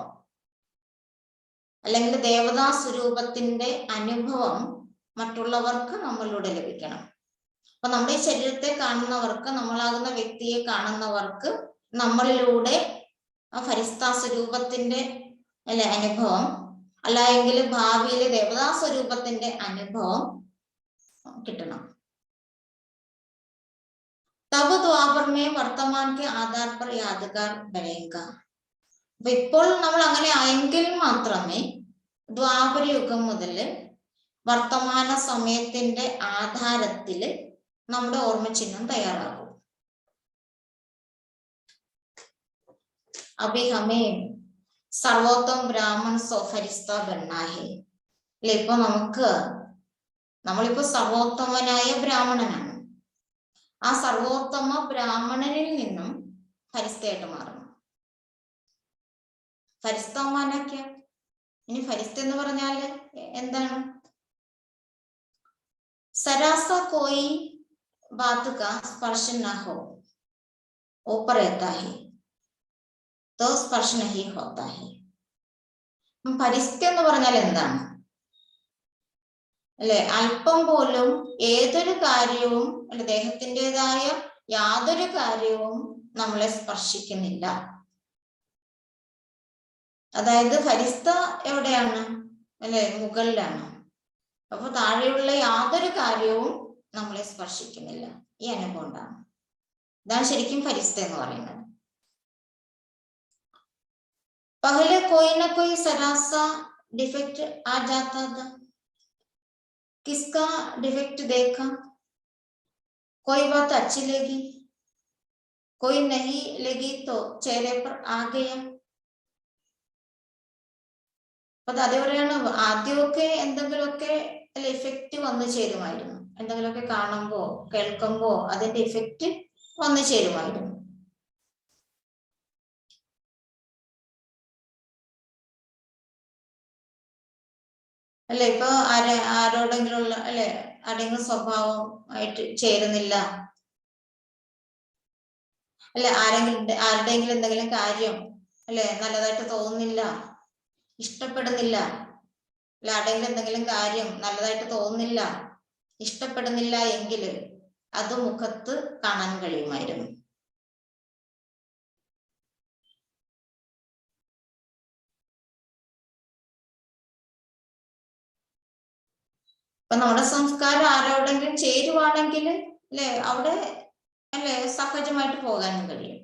അല്ലെങ്കിൽ ദേവതാ സ്വരൂപത്തിന്റെ അനുഭവം മറ്റുള്ളവർക്ക് നമ്മളിലൂടെ ലഭിക്കണം. അപ്പൊ നമ്മുടെ ഈ ശരീരത്തെ കാണുന്നവർക്ക്, നമ്മളാകുന്ന വ്യക്തിയെ കാണുന്നവർക്ക് നമ്മളിലൂടെ ആ ഫരിസ്താ സ്വരൂപത്തിന്റെ അല്ലെ അനുഭവം, അല്ല എങ്കിൽ ഭാവിയിലെ ദേവതാ സ്വരൂപത്തിന്റെ അനുഭവം കിട്ടണം. തബ് ദ്വാപർ മേ വർത്തമാൻ കെ ആധാർ പർ യാദഗാർ ബനേഗാ. അപ്പൊ ഇപ്പോൾ നമ്മൾ അങ്ങനെ ആയെങ്കിൽ മാത്രമേ ദ്വാപര യുഗം മുതല് വർത്തമാന സമയത്തിന്റെ ആധാരത്തില് നമ്മുടെ ഓർമ്മചിഹ്നം തയ്യാറാകും. അഭി ഹമേ സർവോത്തം ബ്രാഹ്മൺ ഫരിസ്ത ബന്നാ ഹെ. അല്ലെ, ഇപ്പൊ നമ്മളിപ്പോ സർവോത്തമനായ ബ്രാഹ്മണനാണ്. ആ സർവോത്തമ ബ്രാഹ്മണനിൽ നിന്നും ഫരിസ്തയായിട്ട് മാറണം. ഫരിസ്ത മാനാക്ക. ഇനി ഫരിസ്ത എന്ന് പറഞ്ഞാല് എന്താണ്? സരാസ കോയി ബാത് കാ സ്പർശ ന ഹോ ഊപ്പർ रहता है तो स्पर्श नहीं होता है. ഫരിസ്ത എന്ന് പറഞ്ഞാൽ എന്താണ് അല്ലെ? അല്പം പോലും ഏതൊരു കാര്യവും അല്ലെ ദേഹത്തിൻ്റെതായ യാതൊരു കാര്യവും നമ്മളെ സ്പർശിക്കുന്നില്ല. അതായത് ഫരിസ്ത എവിടെയാണ് അല്ലെ? മുകളിലാണ്. അപ്പൊ താഴെയുള്ള യാതൊരു കാര്യവും നമ്മളെ സ്പർശിക്കുന്നില്ല. ഈ അനുഭവം ഉണ്ടാണ്. ഇതാണ് ശരിക്കും ഫരിസ്ത എന്ന് പറയുന്നത്. पहले कोई ना कोई सरासा डिफेक्ट आ जाता था. किसका डिफेक्ट देखा? कोई बात अच्छी लगी, कोई नहीं लगी तो चेहरे पर आ गया. അപ്പൊ അതേപോലെയാണ് ആദ്യമൊക്കെ എന്തെങ്കിലുമൊക്കെ ഇഫക്റ്റ് വന്നു ചേരുമായിരുന്നു. എന്തെങ്കിലുമൊക്കെ കാണുമ്പോ കേൾക്കുമ്പോ അതിന്റെ ഇഫക്റ്റ് വന്നു ചേരുമായിരുന്നു. അല്ലെ, ഇപ്പൊ ആരോടെങ്കിലും ഉള്ള അല്ലെ ആരുടെങ്കിലും സ്വഭാവം ആയിട്ട് ചേരുന്നില്ല, അല്ലെ ആരുടെയെങ്കിലും എന്തെങ്കിലും കാര്യം അല്ലെ നല്ലതായിട്ട് തോന്നുന്നില്ല, ഇഷ്ടപ്പെടുന്നില്ല, അല്ലെ ആരുടെയെങ്കിലും എന്തെങ്കിലും കാര്യം നല്ലതായിട്ട് തോന്നുന്നില്ല, ഇഷ്ടപ്പെടുന്നില്ല എങ്കിൽ അത് മുഖത്ത് കാണാൻ കഴിയുമായിരുന്നു. ഇപ്പൊ നമ്മുടെ സംസ്കാരം ആരോടെങ്കിലും ചേരുവാണെങ്കിൽ അല്ലെ അവിടെ അല്ലെ സഹജമായിട്ട് പോകാനും കഴിയും.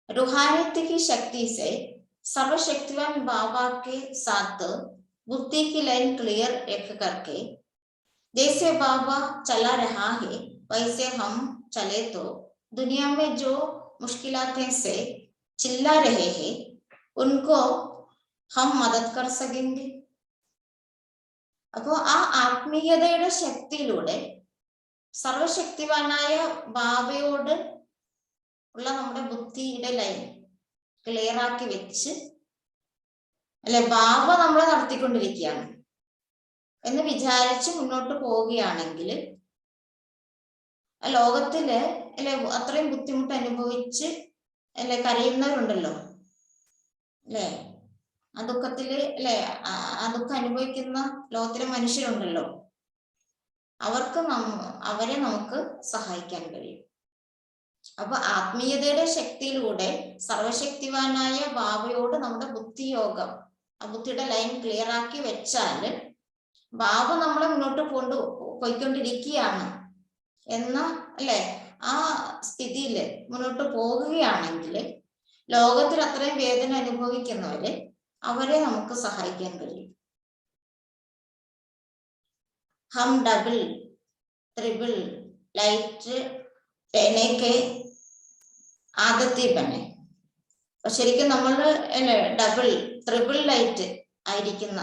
रूहानियत की शक्ति से सर्वशक्तिवान बाबा के साथ बुद्धि की लाइन क्लियर रख करके जैसे बाबा चला रहा है वैसे हम चले तो दुनिया में जो मुश्किलातें से चिल्ला रहे हैं उनको हम मदद कर सकेंगे. അപ്പോൾ ആ ആത്മീയതയുടെ ശക്തിയിലൂടെ സർവശക്തിവാനായ ബാബയോട് ഉള്ള നമ്മുടെ ബുദ്ധിയുടെ ലൈൻ ക്ലിയർ ആക്കി വെച്ച് അല്ലെ ബാബ നമ്മളെ നടത്തിക്കൊണ്ടിരിക്കുകയാണ് എന്ന് വിചാരിച്ച് മുന്നോട്ട് പോവുകയാണെങ്കിൽ ലോകത്തില് അല്ലെ അത്രയും ബുദ്ധിമുട്ട് അനുഭവിച്ച് അല്ലെ കരയുന്നവരുണ്ടല്ലോ അല്ലെ ആ ദുഃഖത്തില് അല്ലെ ആ ദുഃഖം അനുഭവിക്കുന്ന ലോകത്തിലെ മനുഷ്യരുണ്ടല്ലോ അവരെ നമുക്ക് സഹായിക്കാൻ കഴിയും. അപ്പൊ ആത്മീയതയുടെ ശക്തിയിലൂടെ സർവശക്തിവാനായ ബാബയോട് നമ്മുടെ ബുദ്ധിയോഗം ആ ബുദ്ധിയുടെ ലൈൻ ക്ലിയർ ആക്കി വെച്ചാല് ബാബ നമ്മളെ മുന്നോട്ട് പോയിക്കൊണ്ടിരിക്കുകയാണ് എന്ന അല്ലെ ആ സ്ഥിതിയിൽ മുന്നോട്ട് പോകുകയാണെങ്കിൽ ലോകത്തിൽ അത്രയും വേദന അനുഭവിക്കുന്നവര് അവരെ നമുക്ക് സഹായിക്കാൻ കഴിയും. ഹം ഡബിൾ ത്രിബിൾ ലൈറ്റ് ടെനേക്ക് ആദത്തി ബനെ. ശരിക്കും നമ്മൾ ഡബിൾ ത്രിബിൾ ലൈറ്റ് ആയിരിക്കുന്ന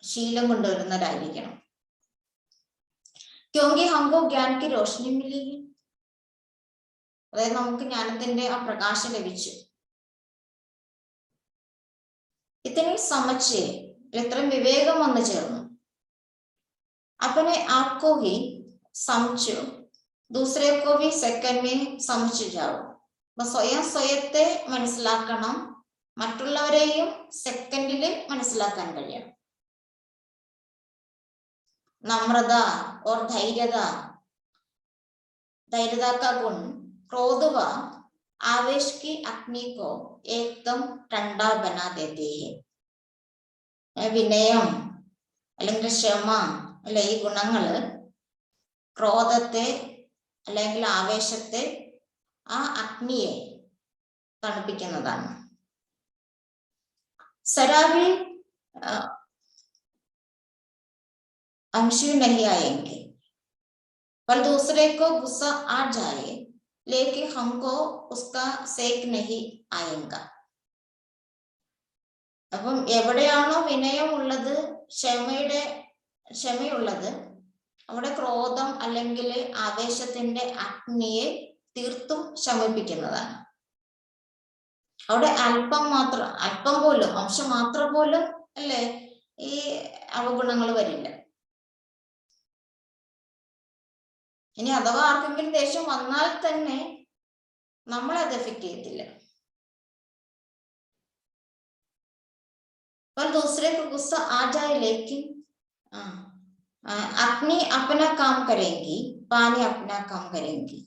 ശീലം കൊണ്ടുവരുന്നവരായിരിക്കണം. ക്യോങ്കി ഹംകോ ജ്ഞാൻ കി രോഷനി മിലി, അതായത് നമുക്ക് ജ്ഞാനത്തിന്റെ ആ പ്രകാശം ലഭിച്ചു. ഇത്രയും സമച്ച് ഇത്രയും വിവേകം വന്നു ചേർന്നു. अपने आप को ही समझो, दूसरे को भी सेकंड में समझ जाओ. സ്വയത്തെ മനസ്സിലാക്കണം, മറ്റുള്ളവരെയും സെക്കൻഡില് മനസ്സിലാക്കാൻ കഴിയണം. नम्रता और धैर्यता का गुण क्रोध व आवेश की अग्नि को एकदम ठंडा बना देते हैं. വിനയം അല്ലെങ്കിൽ ക്ഷമ അല്ലെ ഈ ഗുണങ്ങള് ക്രോധത്തെ അല്ലെങ്കിൽ ആവേശത്തെ ആ അഗ്നിയെ തണുപ്പിക്കുന്നതാണ്. ശരാബി अंशी नहीं आएंगे पर दूसरे को गुस्सा आ जाए लेकिन हमको उसका सेक नहीं आएगा. അപ്പം എവിടെയാണോ വിനയമുള്ളത് ക്ഷമയുള്ളത് അവിടെ ക്രോധം അല്ലെങ്കിൽ ആവേശത്തിന്റെ അഗ്നിയെ തീർത്തും ശമിപ്പിക്കുന്നതാണ്. അവിടെ അല്പം പോലും അംശം മാത്രം പോലും അല്ലെ ഈ അവഗുണങ്ങൾ വരില്ല. ഇനി അഥവാ ആർക്കെങ്കിലും ദേഷ്യം വന്നാൽ തന്നെ നമ്മളത് എഫക്ട് ചെയ്യത്തില്ല. पर दूसरे को गुस्सा आ जाए लेकिन अग्नि अपना काम करेंगी, पानी अपना काम करेंगी.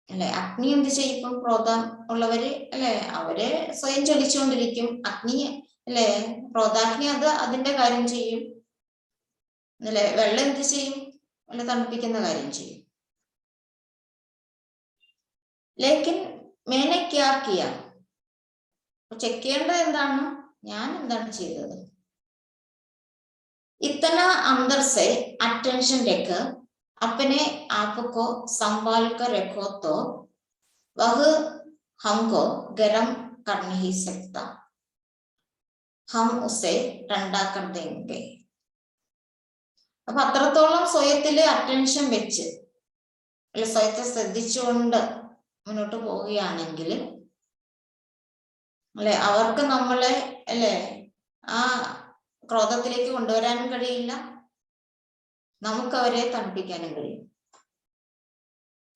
അല്ലെ അഗ്നി എന്ത് ചെയ്യും? ഇപ്പം ക്രോധം ഉള്ളവര് അല്ലെ അവര് സ്വയം ചൊലിച്ചുകൊണ്ടിരിക്കും. അഗ്നി അല്ലെ ക്രോധാഗ്നി അത് അതിന്റെ കാര്യം ചെയ്യും. അല്ലെ വെള്ളം എന്ത് ചെയ്യും? അല്ലെ തണുപ്പിക്കുന്ന കാര്യം ചെയ്യും. ലേക്കിൻ മേനെ ക്യാ കിയ, ചെക്ക് ചെയ്യേണ്ടത് എന്താണ്? ഞാൻ എന്താണ് ചെയ്തത്? ഇത്തന അന്തർ സെ അറ്റൻഷൻ രഖ് अपने आप को संभाल कर रखो तो वह हमको गर्म कर नहीं सकता, हम उसे ठंडा कर देंगे. അപ്പൊ അത്രത്തോളം സ്വയത്തില് അറ്റൻഷൻ വെച്ച് അല്ലെ സ്വയത്തെ ശ്രദ്ധിച്ചുകൊണ്ട് മുന്നോട്ട് പോവുകയാണെങ്കിൽ അല്ലെ അവർക്ക് നമ്മളെ അല്ലെ ആ ക്രോധത്തിലേക്ക് കൊണ്ടുവരാനും കഴിയില്ല, നമുക്ക് അവരെ തണുപ്പിക്കാനും കഴിയും.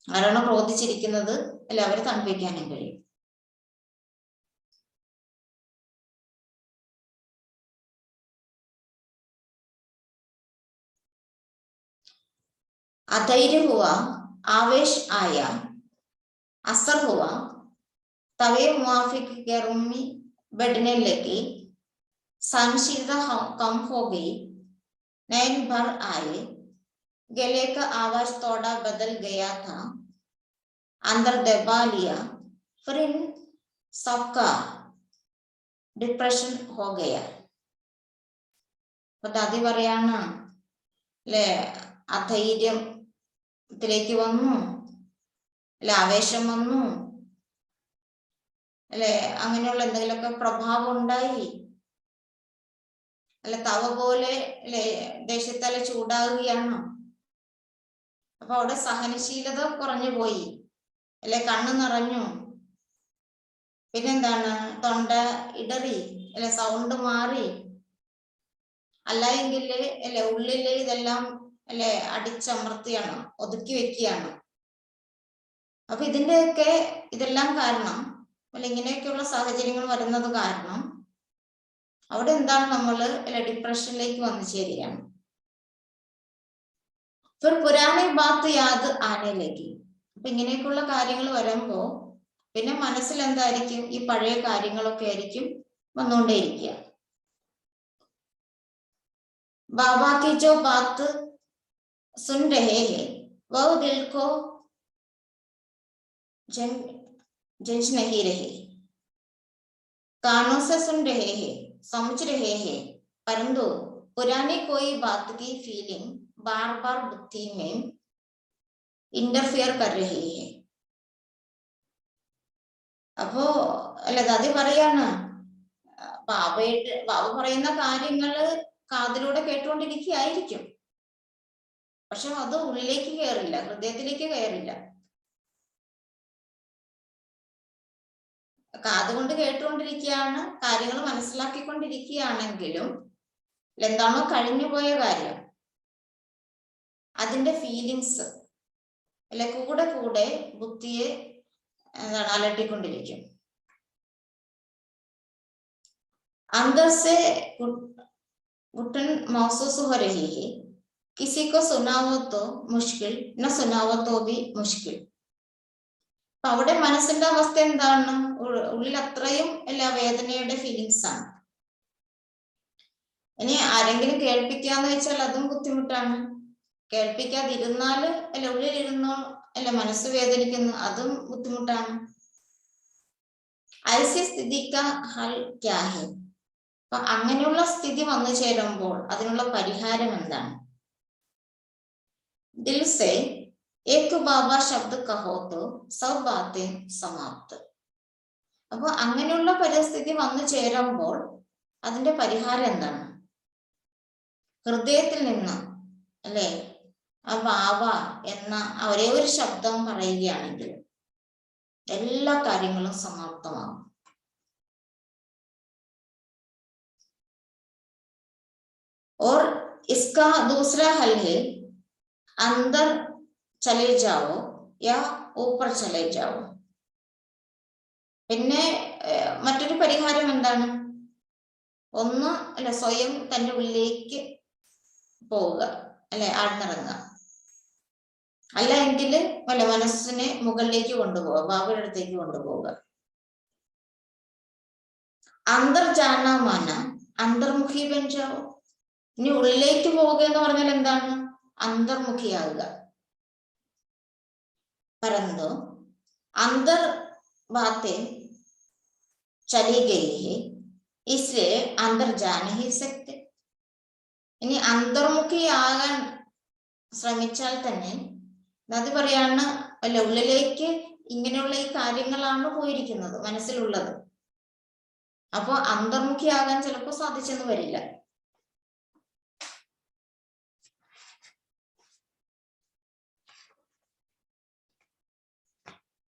ആരാണോ ക്രോധിച്ചിരിക്കുന്നത് അല്ലെ അവരെ തണുപ്പിക്കാനും കഴിയും. अधैर्य हुआ, आवेश आया, असर हुआ, तवे मुआफिक के रूम में बैठने लगी, सहनशीलता कम हो गई, नैन भर आए, गले का आवाज थोड़ा बदल गया था, अंदर दबा लिया, फिर इन सबका डिप्रेशन हो गया. അപ്പൊ ദാദി പറയാണ് അല്ലെ, അധൈര്യത്തിലേക്ക് വന്നു, അല്ലെ ആവേശം വന്നു, അല്ലെ അങ്ങനെയുള്ള എന്തെങ്കിലുമൊക്കെ പ്രഭാവം ഉണ്ടായി, അല്ലെ തവ പോലെ അല്ലെ ദേശത്തല ചൂടാകുകയാണ്. അപ്പൊ അവിടെ സഹനശീലത കുറഞ്ഞു പോയി, അല്ലെ കണ്ണു നിറഞ്ഞു, പിന്നെന്താണ് തൊണ്ട ഇടറി, അല്ലെ സൗണ്ട് മാറി, അല്ല എങ്കില് അല്ലെ ഉള്ളില് ഇതെല്ലാം അല്ലെ അടിച്ചമർത്തിയാണ്, ഒതുക്കി വെക്കുകയാണ്. അപ്പൊ ഇതെല്ലാം കാരണം അല്ലെ ഇങ്ങനെയൊക്കെയുള്ള സാഹചര്യങ്ങൾ വരുന്നത് കാരണം അവിടെ എന്താണ് നമ്മള് അല്ലെ ഡിപ്രഷനിലേക്ക് വന്നു ചേരുകയാണ്. ഫിർ പുരാനെ ബാത്ത് യാദ് ആനയിലേക്ക്. അപ്പൊ ഇങ്ങനെയൊക്കെയുള്ള കാര്യങ്ങൾ വരുമ്പോ പിന്നെ മനസ്സിൽ എന്തായിരിക്കും, ഈ പഴയ കാര്യങ്ങളൊക്കെ ആയിരിക്കും വന്നുകൊണ്ടേയിരിക്കുക. बाबा की जो बात सुन रहे हैं वह दिल को जंच नहीं रहे, कानों से सुन रहे हैं, समझ रहे हैं, परंतु पुरानी कोई बात की फीलिंग बार बार बुद्धि में इंटरफियर कर रही है. അപ്പോ അല്ല ദാദി പറയാണ്, ബാബ പറയുന്ന കാര്യങ്ങള് കാതിലൂടെ കേട്ടുകൊണ്ടിരിക്കുകയായിരിക്കും, പക്ഷെ അത് ഉള്ളിലേക്ക് കയറില്ല, ഹൃദയത്തിലേക്ക് കയറില്ല. കാതുകൊണ്ട് കേട്ടുകൊണ്ടിരിക്കുകയാണ്, കാര്യങ്ങൾ മനസ്സിലാക്കിക്കൊണ്ടിരിക്കുകയാണെങ്കിലും എന്താണോ കഴിഞ്ഞുപോയ കാര്യം അതിന്റെ ഫീലിങ്സ് അല്ലെ കൂടെ കൂടെ ബുദ്ധിയെ എന്താണ് അലട്ടിക്കൊണ്ടിരിക്കും. अंदर से घुटन महसूस हो रही है, किसी को सुनावो तो मुश्किल, न सुनावो तो भी मुश्किल. അപ്പൊ അവിടെ മനസ്സിന്റെ അവസ്ഥ എന്താണ്, ഉള്ളിൽ അത്രയും എല്ലാ വേദനയുടെ ഫീലിങ്സ് ആണ്. ഇനി ആരെങ്കിലും കേൾപ്പിക്കാന്ന് വെച്ചാൽ അതും ബുദ്ധിമുട്ടാണ്, കേൾപ്പിക്കാതിരുന്നാല് അല്ല ഉള്ളിലിരുന്നോ അല്ല മനസ്സ് വേദനിക്കുന്നു, അതും ബുദ്ധിമുട്ടാണ്. ഐസി സ്ഥിതിക്ക ഹൽ ക്യാ ഹെ. അപ്പൊ അങ്ങനെയുള്ള സ്ഥിതി വന്നു ചേരുമ്പോൾ അതിനുള്ള പരിഹാരം എന്താണ്? ദിൽ സെ ഏക് ബാബ ശബ്ദ കഹോ തോ സബ് ബാതേൻ സമാപ്ത്. അപ്പൊ അങ്ങനെയുള്ള പരിസ്ഥിതി വന്നു ചേരുമ്പോൾ അതിന്റെ പരിഹാരം എന്താണ്? ഹൃദയത്തിൽ നിന്ന് അല്ലെ ആ ബാബ എന്ന ഒരേ ഒരു ശബ്ദം പറയുകയാണെങ്കിൽ എല്ലാ കാര്യങ്ങളും സമാപ്തമാകും. और इसका दूसरा हल है, अंदर चले जाओ या ऊपर चले जाओ. പിന്നെ മറ്റൊരു പരിഹാരം എന്താണ്? ഒന്ന് അല്ലെ സ്വയം തന്റെ ഉള്ളിലേക്ക് പോവുക, അല്ലെ ആഴ്ന്നിറങ്ങുക, അല്ല എങ്കിൽ അല്ല മനസ്സിനെ മുകളിലേക്ക് കൊണ്ടുപോവുക, ബാബയുടെ അടുത്തേക്ക് കൊണ്ടുപോവുക. അന്തർ ജാന മാന അന്തർമുഖി ബൻ ജാവോ. ഇനി ഉള്ളിലേക്ക് പോവുക എന്ന് പറഞ്ഞാൽ എന്താണ്? അന്തർമുഖിയാകുക. परंतु अंदर बातें चली गई है, इसलिए अंदर जा नहीं सकते. ഇനി അന്തർമുഖിയാകാൻ ശ്രമിച്ചാൽ തന്നെ അത് പറയാണ് അല്ല ഉള്ളിലേക്ക് ഇങ്ങനെയുള്ള ഈ കാര്യങ്ങളാണ് പോയിരിക്കുന്നത് മനസ്സിലുള്ളത്. അപ്പൊ അന്തർമുഖിയാകാൻ ചിലപ്പോൾ സാധിച്ചെന്ന് വരില്ല.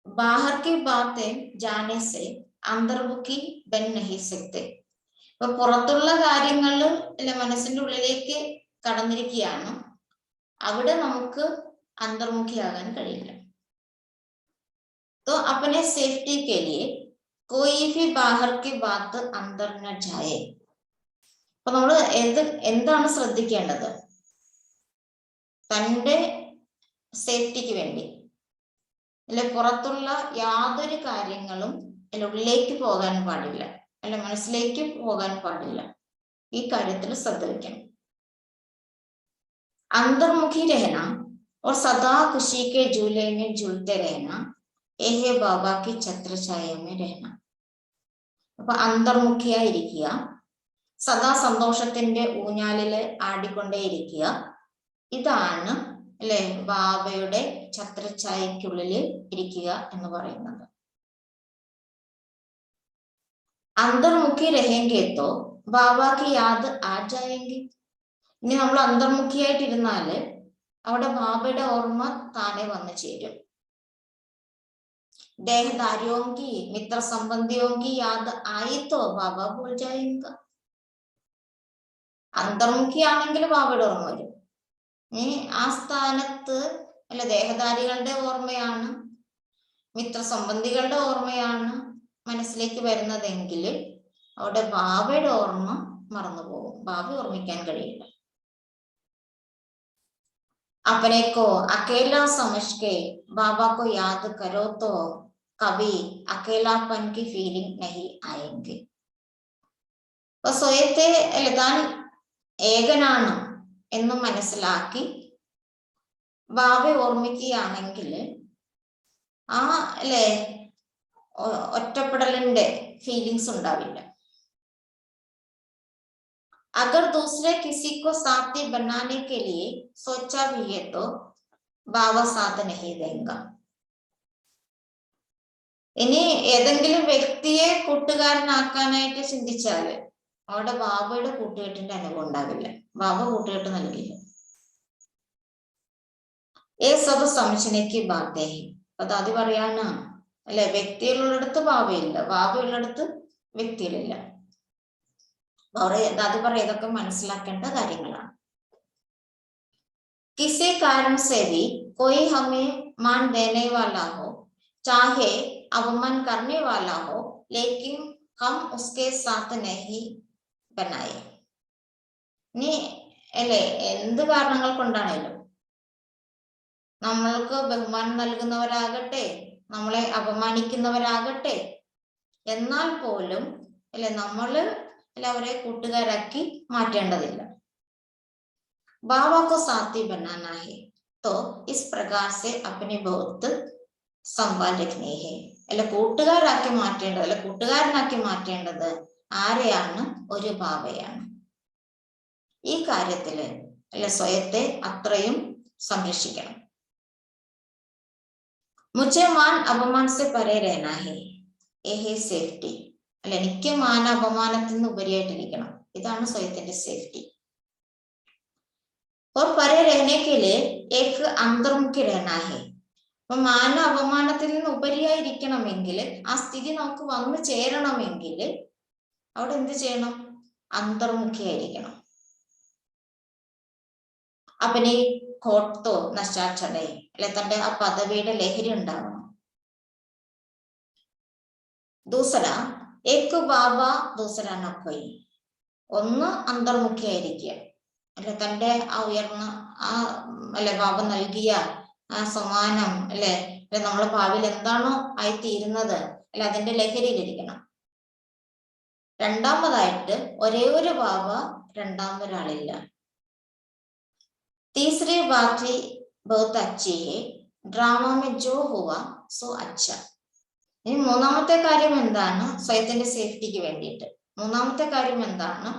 बाहर की बातें जाने से अंतर्मुखी बन नहीं सकते. ഇപ്പൊ പുറത്തുള്ള കാര്യങ്ങൾ അല്ലെ മനസ്സിന്റെ ഉള്ളിലേക്ക് കടന്നിരിക്കുകയാണ്, അവിടെ നമുക്ക് अंतर्मुखियाകാൻ കഴിയില്ല. तो अपने सेफ्टी के लिए कोई भी बाहर की बात अंदर न जाए. അപ്പൊ നമ്മൾ എന്താണ് ശ്രദ്ധിക്കേണ്ടത്? തന്റെ സേഫ്റ്റിക്ക് വേണ്ടി അല്ലെ പുറത്തുള്ള യാതൊരു കാര്യങ്ങളും അല്ല ഉള്ളിലേക്ക് പോകാൻ പാടില്ല, അല്ല മനസ്സിലേക്ക് പോകാൻ പാടില്ല. ഈ കാര്യത്തിൽ ശ്രദ്ധ വയ്ക്കണം. अंतर्मुखी रहना और सदा खुशी के झूले में झूलते रहना, यह है बाबा की छत्र छाया में रहना. അപ്പൊ അന്തർമുഖിയായിരിക്കുക, സദാ സന്തോഷത്തിന്റെ ഊഞ്ഞാലില് ആടിക്കൊണ്ടേയിരിക്കുക, ഇതാണ് അല്ലെ ബാബയുടെ ഛത്രഛായയ്ക്കുള്ളിൽ ഇരിക്കുക എന്ന് പറയുന്നത്. അന്തർമുഖി രഹേങ്കെ തോ ബാബാക്ക് യാദ് ആ ജായേങ്കി. ഇനി നമ്മൾ അന്തർമുഖിയായിട്ടിരുന്നാല് അവിടെ ബാബയുടെ ഓർമ്മ താനെ വന്നു ചേരും. देहदारियों की मित्र संबंधियों की याद आई तो बाबा भूल जाएगा. അന്തർമുഖിയാണെങ്കിൽ ബാബയുടെ ഓർമ്മ വരും. ആ സ്ഥാനത്ത് അല്ല ദേഹധാരികളുടെ ഓർമ്മയാണ്, മിത്രസംബന്ധികളുടെ ഓർമ്മയാണ് മനസ്സിലേക്ക് വരുന്നതെങ്കിൽ അവിടെ ബാബയുടെ ഓർമ്മ മറന്നുപോകും, ബാബ ഓർമ്മിക്കാൻ കഴിയില്ല. अपने को अकेला समझ के बाबा को याद करो तो कभी अकेलापन की फीलिंग नहीं आएंगे. അപ്പൊ സ്വയത്തെ അല്ലെ താൻ ഏകനാണ് എന്ന് മനസ്സിലാക്കി ബാബയെ ഓർമ്മിക്കുകയാണെങ്കിൽ ആ അല്ലെ ഒറ്റപ്പെടലിന്റെ ഫീലിങ്സ് ഉണ്ടാവില്ല. अगर दूसरे किसी को साथी बनाने के लिए सोचा भी है तो बाबा साथ नहीं देगा. ഇനി ഏതെങ്കിലും വ്യക്തിയെ കൂട്ടുകാരനാക്കാനായിട്ട് ചിന്തിച്ചാല് അവിടെ ബാബയുടെ കൂട്ടുകെട്ടിന്റെ അനുഭവം ഉണ്ടാവില്ല, ബാബ കൂട്ടുകെട്ട് നൽകില്ല. ഏ സബ് സമझने ബാത്തേ. അത് ആദ്യം പറയാണ് അല്ലെ, വ്യക്തികളുള്ളിടത്ത് ബാബയില്ല, ബാബയുള്ളിടത്ത് വ്യക്തികളില്ല. അത് പറയാം, ഇതൊക്കെ മനസ്സിലാക്കേണ്ട കാര്യങ്ങളാണ്. किसी कारण से भी कोई हमें मान देने वाला हो, चाहे अपमान करने वाला हो, लेकिन हम उसके साथ नहीं बनाए. നീ അല്ലെ എന്ത് കാരണങ്ങൾ കൊണ്ടാണേലും നമ്മൾക്ക് ബഹുമാനം നൽകുന്നവരാകട്ടെ, നമ്മളെ അപമാനിക്കുന്നവരാകട്ടെ, എന്നാൽ പോലും അല്ലെ നമ്മള് അവരെ കൂട്ടുകാരാക്കി മാറ്റേണ്ടതില്ല. बाबा को साथी बनाना है तो इस प्रकार से अपने बहुत संभाल रखने है. അല്ല കൂട്ടുകാരാക്കി മാറ്റേണ്ടത്, അല്ല കൂട്ടുകാരനാക്കി മാറ്റേണ്ടത് ആരെയാണ്? ഒരു ബാബയാണ്. ഈ കാര്യത്തില് അല്ല സ്വയത്തെ അത്രയും സംരക്ഷിക്കണം. മുझे मान अपमान से परे रहना है, यह സേഫ്റ്റി. അല്ല എനിക്ക് മാന അപമാനത്തിൽ നിന്ന് ഉപരിയായിട്ടിരിക്കണം, ഇതാണ് സ്വയത്തിന്റെ സേഫ്റ്റി. और परे रहने के लिए एक अंतर्मुखी रहना है. അപ്പൊ മാന അപമാനത്തിൽ നിന്ന് ഉപരിയായിരിക്കണമെങ്കിൽ, ആ സ്ഥിതി നമുക്ക് വന്നു ചേരണമെങ്കിൽ അവിടെ എന്ത് ചെയ്യണം? അന്തർമുഖിയായിരിക്കണം. अपनी खोट तो नशा चढ़े, അല്ലെ തന്റെ ആ പദവിയുടെ ലഹരി ഉണ്ടാവണം. ദൂസര ഏക് ബാബ ദൂസര നക്കോയി. ഒന്ന് അന്തർമുഖിയായിരിക്കുക, അല്ലെ തന്റെ ആ ഉയർന്ന ആ അല്ലെ ബാബ നൽകിയ ആ സമാനം അല്ലെ നമ്മളെ ഭാവിയിൽ എന്താണോ ആയിത്തീരുന്നത് അല്ലെ അതിന്റെ ലഹരിയിലിരിക്കണം. രണ്ടാമതായിട്ട് ഒരേ ഒരു ബാബ, രണ്ടാമതൊരാളില്ല. तीसरी बात ही बहुत अच्छी है, ड्रामा में जो हुआ सो अच्छा. ഇനി മൂന്നാമത്തെ കാര്യം എന്താണ്? സ്വയത്തിന്റെ സേഫ്റ്റിക്ക് വേണ്ടിയിട്ട് മൂന്നാമത്തെ കാര്യം എന്താണ്?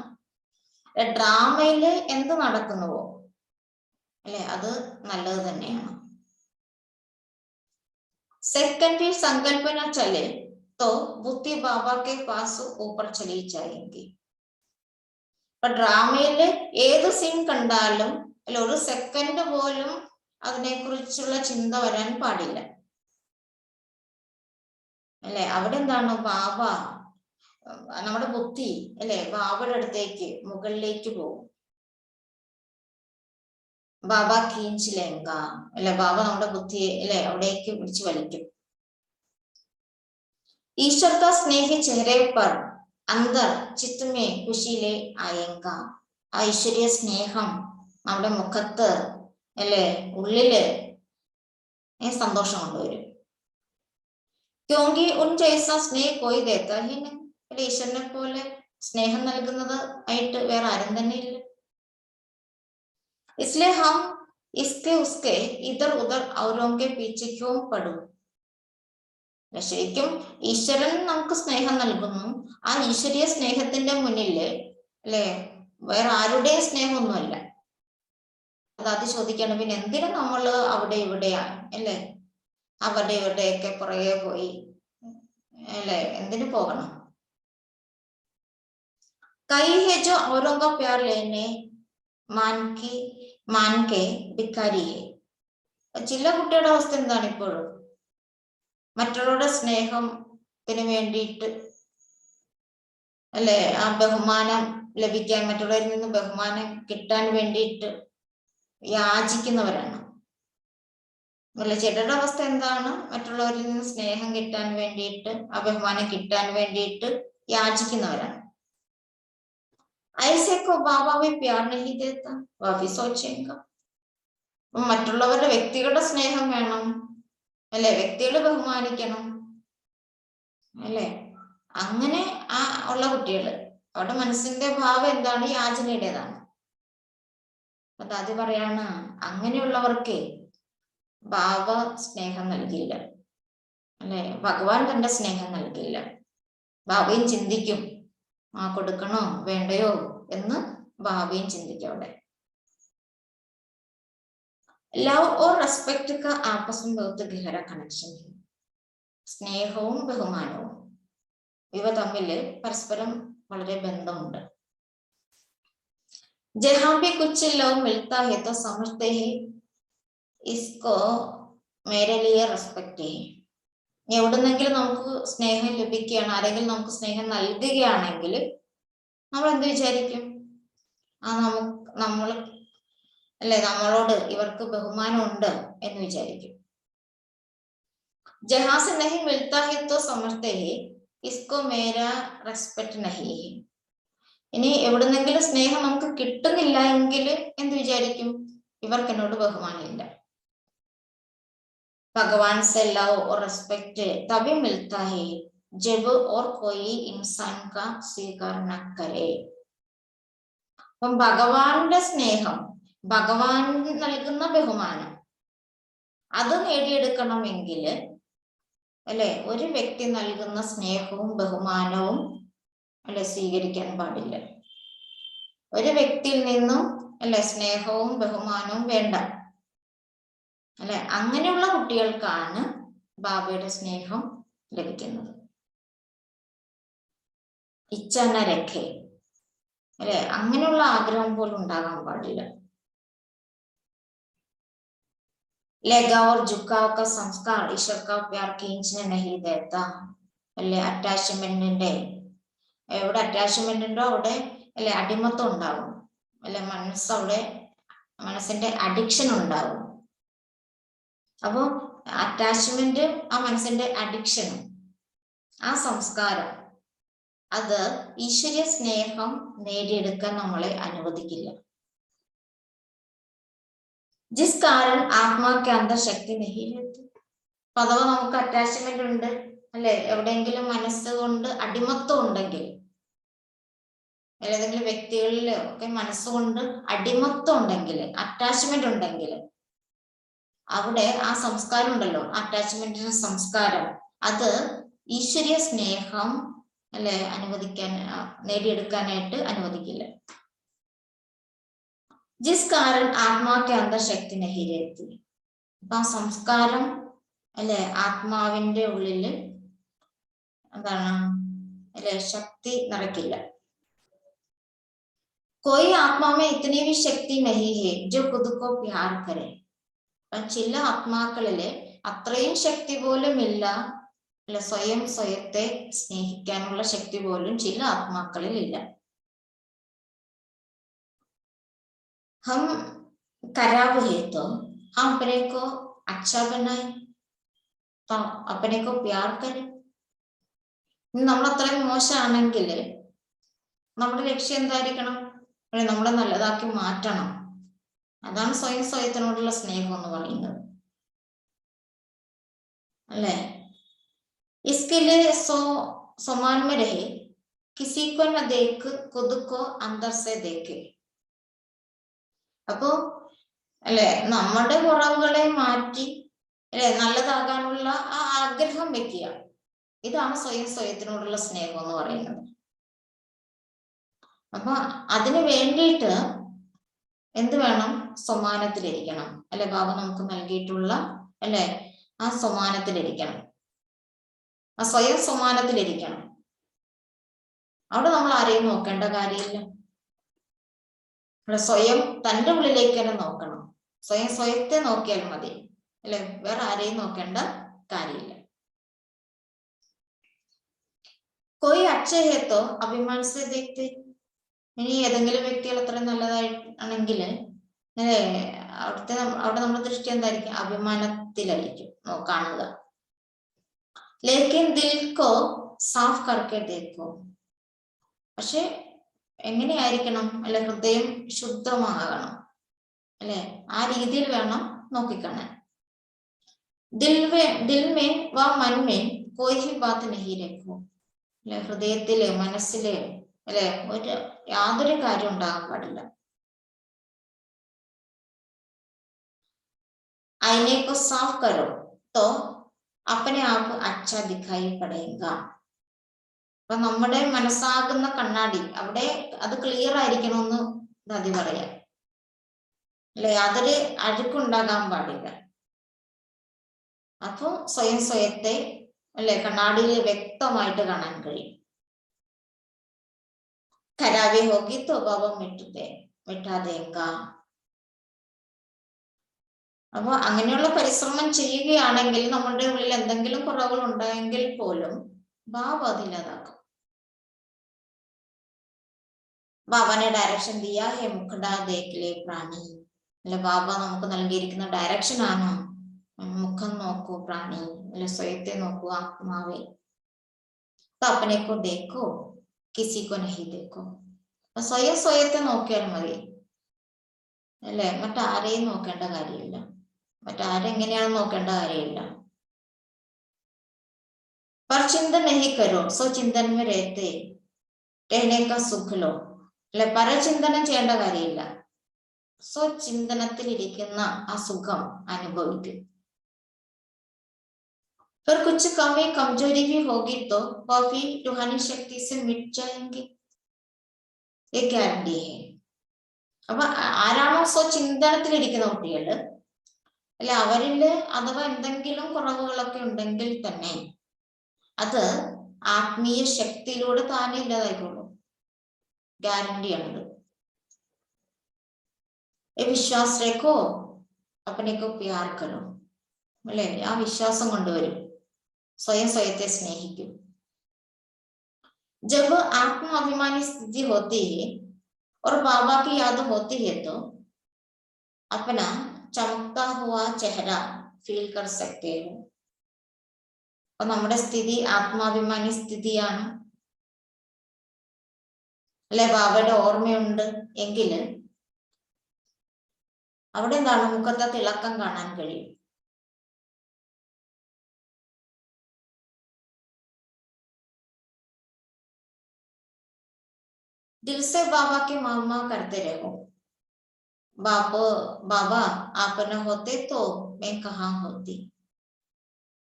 ഡ്രാമയില് എന്ത് നടക്കുന്നുവോ അല്ലെ അത് നല്ലത് തന്നെയാണ്. സെക്കൻഡ് സങ്കല്പന ചലെ तो बुद्धि बाबा के पास ऊपर चली जाएगी. ഇപ്പൊ ഡ്രാമയില് ഏത് സീൻ കണ്ടാലും അല്ല ഒരു സെക്കൻഡ് പോലും അതിനെക്കുറിച്ചുള്ള ചിന്ത വരാൻ പാടില്ല അല്ലെ. അവിടെ എന്താണ്? ബാബ നമ്മുടെ ബുദ്ധി അല്ലെ ബാബയുടെ അടുത്തേക്ക് മുകളിലേക്ക് പോകും. ബാബ കീഞ്ചിലേങ്ക അല്ലെ, ബാബ നമ്മുടെ ബുദ്ധിയെ അല്ലെ അവിടേക്ക് പിടിച്ചു വലിക്കും. ഈശ്വർ കാ സ്നേഹി ചെഹ്റെ പർ അന്തർ ചിത്ത് മേ ഖുശി ലേ ആയേങ്ക. ഐശ്വര്യ സ്നേഹം നമ്മുടെ മുഖത്ത് അല്ലെ ഉള്ളില് സന്തോഷം കൊണ്ടുവരും. ക്യോങ്കി ഉൻ ജൈസാ സ്നേഹ കോയി ദേത്താ ഹി നഹീ. ഈശ്വരനെ പോലെ സ്നേഹം നൽകുന്നത് ആയിട്ട് വേറെ ആരും തന്നെ ഇല്ല. इसलिए हम इसके उसके इधर उधर औरों के पीछे क्यों पड़ू? ശരിക്കും ഈശ്വരൻ നമുക്ക് സ്നേഹം നൽകുന്നു. ആ ഈശ്വരീയ സ്നേഹത്തിന്റെ മുന്നില് അല്ലെ വേറെ ആരുടെയും സ്നേഹമൊന്നുമല്ല. അത് ചോദിക്കണം, പിന്നെ എന്തിനു നമ്മള് അവിടെ ഇവിടെയാണ് അല്ലെ, അവിടെ ഇവിടെയൊക്കെ പുറകെ പോയി അല്ലെ, എന്തിനു പോകണം? കൈ ഹെ ജോ ഔരോं का प्यार लेने मान के ഭിക്കാരി ഹെ. ചില കുട്ടിയുടെ അവസ്ഥ എന്താണ്? ഇപ്പോഴും മറ്റുള്ളവരുടെ സ്നേഹത്തിന് വേണ്ടിയിട്ട് അല്ലെ, ആ ബഹുമാനം ലഭിക്കാൻ, മറ്റുള്ളവരിൽ നിന്ന് ബഹുമാനം കിട്ടാൻ വേണ്ടിയിട്ട് യാചിക്കുന്നവരാണ്. അല്ലെ, ചിലരുടെ അവസ്ഥ എന്താണ്? മറ്റുള്ളവരിൽ നിന്ന് സ്നേഹം കിട്ടാൻ വേണ്ടിയിട്ട്, ആ ബഹുമാനം കിട്ടാൻ വേണ്ടിയിട്ട് യാചിക്കുന്നവരാണ്. ഐസേക്കോ ബാബാവെ പ്യാർ നഹീ ദേത്താ വാഫി സോച്ചേങ്ക. മറ്റുള്ളവരുടെ വ്യക്തികളുടെ സ്നേഹം വേണം അല്ലെ, വ്യക്തികളെ ബഹുമാനിക്കണം അല്ലെ. അങ്ങനെ ആ ഉള്ള കുട്ടികള്, അവരുടെ മനസ്സിന്റെ ഭാവം എന്താണ്? യാചനയുടേതാണ്. അത് പറയാണ്, അങ്ങനെയുള്ളവർക്ക് ബാബ സ്നേഹം നൽകില്ല അല്ലെ, ഭഗവാൻ തന്റെ സ്നേഹം നൽകില്ല. ബാബയും ചിന്തിക്കും, ആ കൊടുക്കണോ വേണ്ടയോ എന്ന് ബാബയും ചിന്തിക്കും. അവിടെ ലവ് ഓർ റെസ്പെക്ട് का आपस में बहुत गहरा कनेक्शन है. സ്നേഹവും ബഹുമാനവും ഇവ തമ്മിൽ പരസ്പരം വളരെ ബന്ധമുണ്ട്. जहां भी कुछ लव मिलता है तो समझते हैं इसको मेरे लिए रेस्पेक्ट है. എവിടുന്നെങ്കിലും നമുക്ക് സ്നേഹം ലഭിക്കുകയാണ്, ആരെങ്കിലും നമുക്ക് സ്നേഹം നൽകുകയാണെങ്കിൽ നമ്മൾ എന്ത് വിചാരിക്കും? ആ നമ്മൾ അല്ലെ, നമ്മളോട് ഇവർക്ക് ബഹുമാനമുണ്ട് എന്ന് വിചാരിക്കും. जहां से नहीं मिलता है तो समझते हैं इसको मेरा रेस्पेक्ट नहीं है. ഇനി എവിടുന്നെങ്കിലും സ്നേഹം നമുക്ക് കിട്ടുന്നില്ല എങ്കിൽ എന്ത് വിചാരിക്കും? ഇവർക്ക് എന്നോട് ബഹുമാനമില്ല. भगवान से लव और रेस्पेक्ट तभी मिलता है जब और कोई इंसान का स्वीकार न करे. അപ്പം ഭഗവാന്റെ സ്നേഹം, ഭഗവാൻ നൽകുന്ന ബഹുമാനം, അത് നേടിയെടുക്കണമെങ്കിൽ അല്ലെ, ഒരു വ്യക്തി നൽകുന്ന സ്നേഹവും ബഹുമാനവും അല്ലെ സ്വീകരിക്കാൻ പാടില്ല. ഒരു വ്യക്തിയിൽ നിന്നും അല്ലെ സ്നേഹവും ബഹുമാനവും വേണ്ട അല്ലെ. അങ്ങനെയുള്ള കുട്ടികൾക്കാണ് ബാബയുടെ സ്നേഹം ലഭിക്കുന്നത്. ഇച്ഛന രഖേ അല്ലെ, അങ്ങനെയുള്ള ആഗ്രഹം പോലും ഉണ്ടാകാൻ പാടില്ല. लगाव और झुकाव का संस्कार ईश्वर का प्यार खींचने नहीं देता. അല്ലെ, അറ്റാച്ച്മെന്റിന്റെ എവിടെ അറ്റാച്ച്മെന്റ് ഉണ്ടോ അവിടെ അല്ലെ അടിമത്തം ഉണ്ടാവും അല്ലെ, മനസ്സവിടെ മനസ്സിന്റെ അഡിക്ഷൻ ഉണ്ടാവും. അപ്പോ അറ്റാച്ച്മെന്റ്, ആ മനസ്സിന്റെ അഡിക്ഷനും ആ സംസ്കാരം, അത് ഈശ്വരീയ സ്നേഹം നേടിയെടുക്കാൻ നമ്മളെ അനുവദിക്കില്ല. जिस कारण आत्मा के अंदर शक्ति नहीं रहती. അഥവാ നമുക്ക് അറ്റാച്ച്മെന്റ് ഉണ്ട് അല്ലെ, എവിടെയെങ്കിലും മനസ്സുകൊണ്ട് അടിമത്തം ഉണ്ടെങ്കിൽ, ഏതെങ്കിലും വ്യക്തികളിലോ ഒക്കെ മനസ്സുകൊണ്ട് അടിമത്തം ഉണ്ടെങ്കിൽ, അറ്റാച്ച്മെന്റ് ഉണ്ടെങ്കിൽ, അവിടെ ആ സംസ്കാരം ഉണ്ടല്ലോ, അറ്റാച്ച്മെന്റിന്റെ സംസ്കാരം, അത് ഈശ്വരീയ സ്നേഹം അല്ലെ അനുവദിക്കാൻ, നേടിയെടുക്കാനായിട്ട് അനുവദിക്കില്ല. जिस कारण आत्मा के अंदर शक्ति नहीं रहती. അപ്പൊ ആ സംസ്കാരം അല്ലെ ആത്മാവിന്റെ ഉള്ളില് എന്താണ് അല്ലെ ശക്തി നിറയ്ക്കില്ല. कोई आत्मा में इतनी भी शक्ति नहीं है जो खुद को प्यार करे. ചില ആത്മാക്കളില് അത്രയും ശക്തി പോലും ഇല്ല അല്ലെ, സ്വയം സ്വയത്തെ സ്നേഹിക്കാനുള്ള ശക്തി പോലും ചില ആത്മാക്കളിൽ ഇല്ല. हम खराब है तो हम अपने को अच्छा बनाए, तो अपने को प्यार करें. നമ്മൾ അത്രയും മോശമാണെങ്കിൽ നമ്മുടെ ലക്ഷ്യം എന്തായിരിക്കണം? നമ്മളെ നല്ലതാക്കി മാറ്റണം. അതാണ് സ്വയം സ്വയത്തിനോടുള്ള സ്നേഹം എന്ന് പറയുന്നത് അല്ലെ. इसके लिए समान में रहे किसी को न देख खुद को अंदर से देखे. അപ്പോ അല്ലെ നമ്മുടെ കുറവുകളെ മാറ്റി അല്ലെ നല്ലതാകാനുള്ള ആ ആഗ്രഹം വെക്കുക. ഇതാണ് സ്വയത്തിനോടുള്ള സ്നേഹം എന്ന് പറയുന്നത്. അപ്പൊ അതിനു വേണ്ടിയിട്ട് എന്ത് വേണം? സമാനത്തിലിരിക്കണം. അല്ലെ ബാബ നമുക്ക് നൽകിയിട്ടുള്ള അല്ലെ ആ സമാനത്തിലിരിക്കണം, ആ സ്വയം സമാനത്തിലിരിക്കണം. അവിടെ നമ്മൾ ആരെയും നോക്കേണ്ട കാര്യമില്ല. സ്വയം തൻ്റെ ഉള്ളിലേക്ക് തന്നെ നോക്കണം. സ്വയത്തെ നോക്കിയാൽ മതി, അല്ലെ വേറെ ആരെയും നോക്കേണ്ട കാര്യമില്ല. കോയി അച്ഛഹേത്തോ അഭിമാനത്തെ ദേഖ്തേ. ഇനി ഏതെങ്കിലും വ്യക്തികൾ അത്രയും നല്ലതാണെങ്കിൽ അവിടെ നമ്മുടെ ദൃഷ്ടി എന്തായിരിക്കും? അഭിമാനത്തിലായിരിക്കും കാണുക. ലേക്കിൻ ദിൽ കോ സാഫ് കർക്കെ ദേഖോ. പക്ഷെ എങ്ങനെയായിരിക്കണം? അല്ലെ ഹൃദയം ശുദ്ധമാകണം, അല്ലെ ആ രീതിയിൽ വേണം നോക്കിക്കാണാൻ. ദിൽ മേ വ മൻ മേ കോയി ഹി ബാത് നഹീ രഖോ. അല്ലെ ഹൃദയത്തില് മനസ്സില് അല്ലെ യാതൊരു കാര്യം ഉണ്ടാകാൻ പാടില്ല. आईने को साफ करो तो अपने आप अच्छा दिखाई पड़ेगा. അപ്പൊ നമ്മുടെ മനസ്സാകുന്ന കണ്ണാടി അവിടെ അത് ക്ലിയർ ആയിരിക്കണമെന്ന് നദി പറയാം, അല്ലെ യാതൊരു അഴുക്കുണ്ടാകാൻ പാടില്ല. അപ്പൊ സ്വയത്തെ അല്ലെ കണ്ണാടിയിൽ വ്യക്തമായിട്ട് കാണാൻ കഴിയും. ഖരാബി ഹോഗി തോ ബാബ മിട്ടാ ദേങ്ക. അപ്പൊ അങ്ങനെയുള്ള പരിശ്രമം ചെയ്യുകയാണെങ്കിൽ നമ്മുടെ ഉള്ളിൽ എന്തെങ്കിലും കുറവുകൾ ഉണ്ടായെങ്കിൽ പോലും ബാബ അതില്ലാതാക്കും. ബാബാനെ ഡയറക്ഷൻ ദിയാ ഹേ മുഖഡ ദേഖ്ലേ പ്രാണി. അല്ലെ ബാബ നമുക്ക് നൽകിയിരിക്കുന്ന ഡയറക്ഷൻ ആണ്, മുഖം നോക്കൂ പ്രാണി, അല്ലെ സ്വയത്തെ നോക്കൂ ആത്മാവേ. അപ്പനേക്കോ ദേഖോ കിസിക്കോ നഹി ദേഖോ. സ്വയത്തെ നോക്കിയാൽ മതി, അല്ലെ മറ്റാരെയും നോക്കേണ്ട കാര്യമില്ല, മറ്റാരെങ്ങനെയാണെന്ന് നോക്കേണ്ട കാര്യമില്ല. पर चिंतन नहीं करो सो चिंतन में रहने का सुख लो. അല്ലെ പരചിന്തനം ചെയ്യേണ്ട കാര്യമില്ല, സ്വചിന്തനത്തിൽ ഇരിക്കുന്ന ആ സുഖം അനുഭവിക്കും. फिर कुछ कमी कमजोरी भी होगी तो वह भी रूहानी शक्ति से मिट जाएंगे, ये ग्यारंटी है. അപ്പൊ ആരാണോ സ്വചിന്തനത്തിൽ ഇരിക്കുന്ന കുട്ടികള് അല്ലെ അവരില് അഥവാ എന്തെങ്കിലും കുറവുകളൊക്കെ ഉണ്ടെങ്കിൽ തന്നെ അത് ആത്മീയ ശക്തിയിലൂടെ താനെ ഇല്ലാതായിക്കോളും, ഗ്യാരണ്ടിയാണത്. വിശ്വാസ് രഖോ അപ്പനേക്കോ പ്യാർ കരോ. അല്ലെ ആ വിശ്വാസം കൊണ്ടുവരും, സ്വയത്തെ സ്നേഹിക്കും. ജബ് ആത്മാഭിമാനി സ്ഥിതി ഹോത്തി ഹെ और बाबा की याद होती है तो अपना चमकता हुआ चेहरा फील कर सकते हो. അപ്പൊ നമ്മുടെ സ്ഥിതി ആത്മാഭിമാനി സ്ഥിതിയാണ്, അല്ലെ ബാബയുടെ ഓർമ്മയുണ്ട് എങ്കിൽ അവിടെ എന്താണ്? മുഖത്തെ തിളക്കം കാണാൻ കഴിയും. दिल से बाबा की महिमा करते रहो. बाबा आप न होते तो मैं कहाँ होती.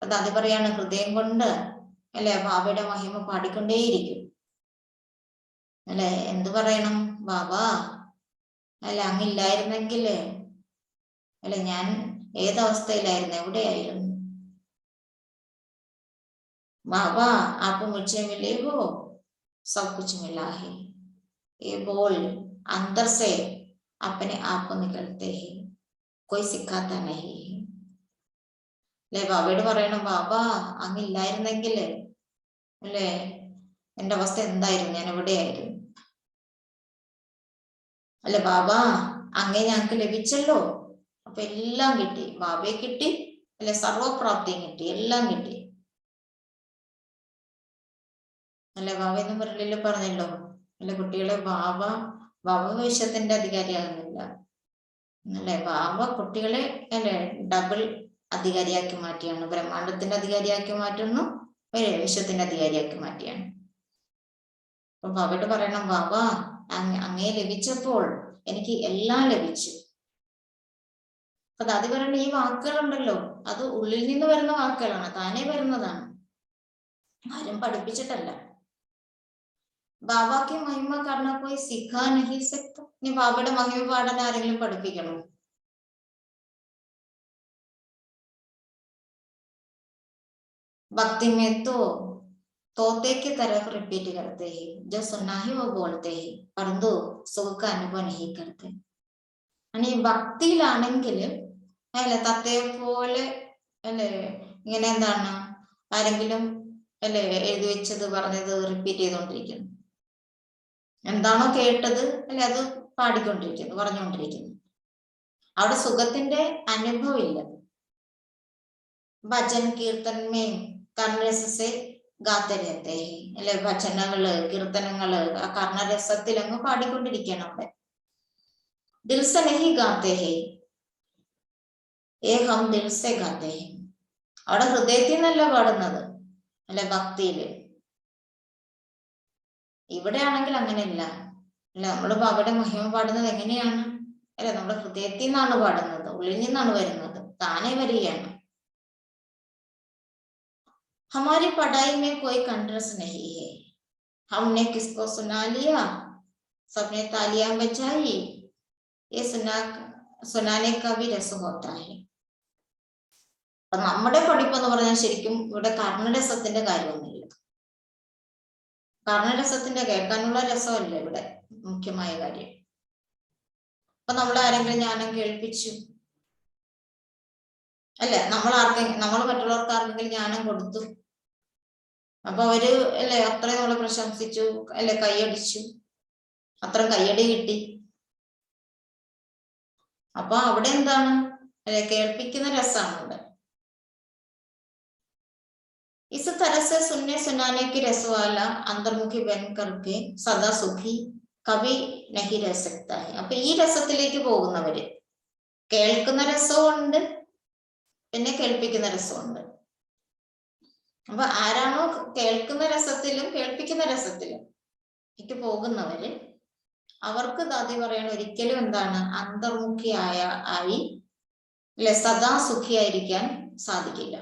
അത് പറയാണ്, ഹൃദയം കൊണ്ട് അല്ലെ ബാബയുടെ മഹിമ പാടിക്കൊണ്ടേയിരിക്കും. അല്ലെ എന്ത് പറയണം? ബാബാ അല്ലെ അങ്ങില്ലായിരുന്നെങ്കിൽ അല്ലെ ഞാൻ ഏതവസ്ഥയിലായിരുന്നു, എവിടെയായിരുന്നു? ബാബാ ആപ്പ് മുझे मिले हो सब कुछ मिला है. ये बोल अंदर से अपने आप को निकलते हैं, कोई सिखाता नहीं है. അല്ലെ ബാബയോട് പറയണം, ബാബാ അങ്ങില്ലായിരുന്നെങ്കിൽ അല്ലെ എന്റെ അവസ്ഥ എന്തായിരുന്നു, ഞാൻ എവിടെയായിരുന്നു? അല്ലെ ബാബാ അങ്ങേ ഞങ്ങൾക്ക് ലഭിച്ചല്ലോ, അപ്പൊ എല്ലാം കിട്ടി, ബാബയെ കിട്ടി, അല്ലെ സർവപ്രാപ്തിയും കിട്ടി, എല്ലാം കിട്ടി. അല്ലെ ബാബ എന്ന് പറഞ്ഞില്ലല്ലോ, പറഞ്ഞല്ലോ അല്ലെ കുട്ടികളെ ബാബ വിശ്വത്തിന്റെ അധികാരിയാകുന്നില്ല, അല്ലെ ബാബ കുട്ടികളെ അല്ലെ ഡബിൾ അധികാരിയാക്കി മാറ്റിയാണ്, ബ്രഹ്മാണ്ടത്തിന്റെ അധികാരിയാക്കി മാറ്റുന്നു, വിശ്വത്തിന്റെ അധികാരിയാക്കി മാറ്റിയാണ്. അപ്പൊ ബാബയോട് പറയണം, ബാബ അങ്ങേ ലഭിച്ചപ്പോൾ എനിക്ക് എല്ലാം ലഭിച്ചു. അപ്പൊ ദാദി പറയണ ഈ വാക്കുകളുണ്ടല്ലോ, അത് ഉള്ളിൽ നിന്ന് വരുന്ന വാക്കുകളാണ്, താനേ വരുന്നതാണ്, ആരും പഠിപ്പിച്ചിട്ടല്ല. ബാബാക്ക് മഹിമ കർണ പോയി സിഖാ നഹി സക്ത. ഇനി ബാബയുടെ മഹിമ പാടാൻ ആരെങ്കിലും പഠിപ്പിക്കണോ? भक्ति में तो तोते की तरफ रिपीट करते हैं, जो सुनना है वो बोलते हैं, परंतु सुख का अनुभव नहीं करते. आणि ഭക്തിയിലാണെങ്കിൽ അല്ലെ തത്തയെ പോലെ അല്ലെ ഇങ്ങനെ എന്താണ് ആരെങ്കിലും അല്ലെ എഴുതി വെച്ചത് പറഞ്ഞത് റിപ്പീറ്റ് ചെയ്തുകൊണ്ടിരിക്കുന്നു, എന്താണോ കേട്ടത് അല്ലെ അത് പാടിക്കൊണ്ടിരിക്കുന്നു, പറഞ്ഞുകൊണ്ടിരിക്കുന്നു. അവിടെ സുഖത്തിന്റെ അനുഭവം ഇല്ല. ഭജൻ കീർത്തനമേ കർണരസത്തെ ഗാത്തെ രഹത്തെ ഹെ, അല്ലെ ഭജനകള് കീർത്തനങ്ങള് ആ കർണരസത്തിൽ അങ്ങ് പാടിക്കൊണ്ടിരിക്കണം. അവിടെ ദിൽ സെ നഹി ഗാത്തെ ഹെ, ഏ ഹം ദിൽ സെ ഗാത്തെ ഹെ. അവിടെ ഹൃദയത്തിൽ നിന്നല്ല പാടുന്നത് അല്ലെ ഭക്തിയില്. ഇവിടെ ആണെങ്കിൽ അങ്ങനെയല്ല. അല്ലെ നമ്മള് അവിടെ മഹിമ പാടുന്നത് എങ്ങനെയാണ്? അല്ലെ നമ്മുടെ ഹൃദയത്തിൽ നിന്നാണ് പാടുന്നത്, ഉള്ളിൽ നിന്നാണ് വരുന്നത്, താനെ വരികയാണ്. हमारी पढ़ाई में कोई कंट्रस नहीं है, हमने किसको सुना लिया, सबने तालियां बजाई, ये सुनाने का भी रस होता है. നമ്മുടെ പഠിപ്പെന്ന് പറഞ്ഞാൽ ശരിക്കും ഇവിടെ കർണരസത്തിന്റെ കാര്യമൊന്നുമില്ല. കർണരസത്തിന്റെ കേൾക്കാനുള്ള രസമല്ല ഇവിടെ മുഖ്യമായ കാര്യം. അപ്പൊ നമ്മൾ ആരെങ്കിലും ജ്ഞാനം കേൾപ്പിച്ചു അല്ലെ, നമ്മൾ മറ്റുള്ളവർക്ക് ആർക്കെങ്കിലും ജ്ഞാനം കൊടുത്തു, അപ്പൊ അവര് അല്ലെ അത്രയും നമ്മളെ പ്രശംസിച്ചു അല്ലെ, കൈയടിച്ചു, അത്ര കയ്യടി കിട്ടി. അപ്പൊ അവിടെ എന്താണ് അല്ലെ, കേൾപ്പിക്കുന്ന രസമാണ് അവിടെ. इस तरह से सुनने सुनाने की रस वाला अंतर्मुखी बन करके सदा सुखी कभी नहीं रह सकता है. അപ്പൊ ഈ രസത്തിലേക്ക് പോകുന്നവര് കേൾക്കുന്ന രസമുണ്ട്, പിന്നെ കേൾപ്പിക്കുന്ന രസമുണ്ട്. അപ്പൊ ആരാണോ കേൾക്കുന്ന രസത്തിലും കേൾപ്പിക്കുന്ന രസത്തിലും എനിക്ക് പോകുന്നവര്, അവർക്ക് ദാദി പറയണ ഒരിക്കലും എന്താണ് അന്തർമുഖിയായി അല്ലെ സദാ സുഖിയായിരിക്കാൻ സാധിക്കില്ല.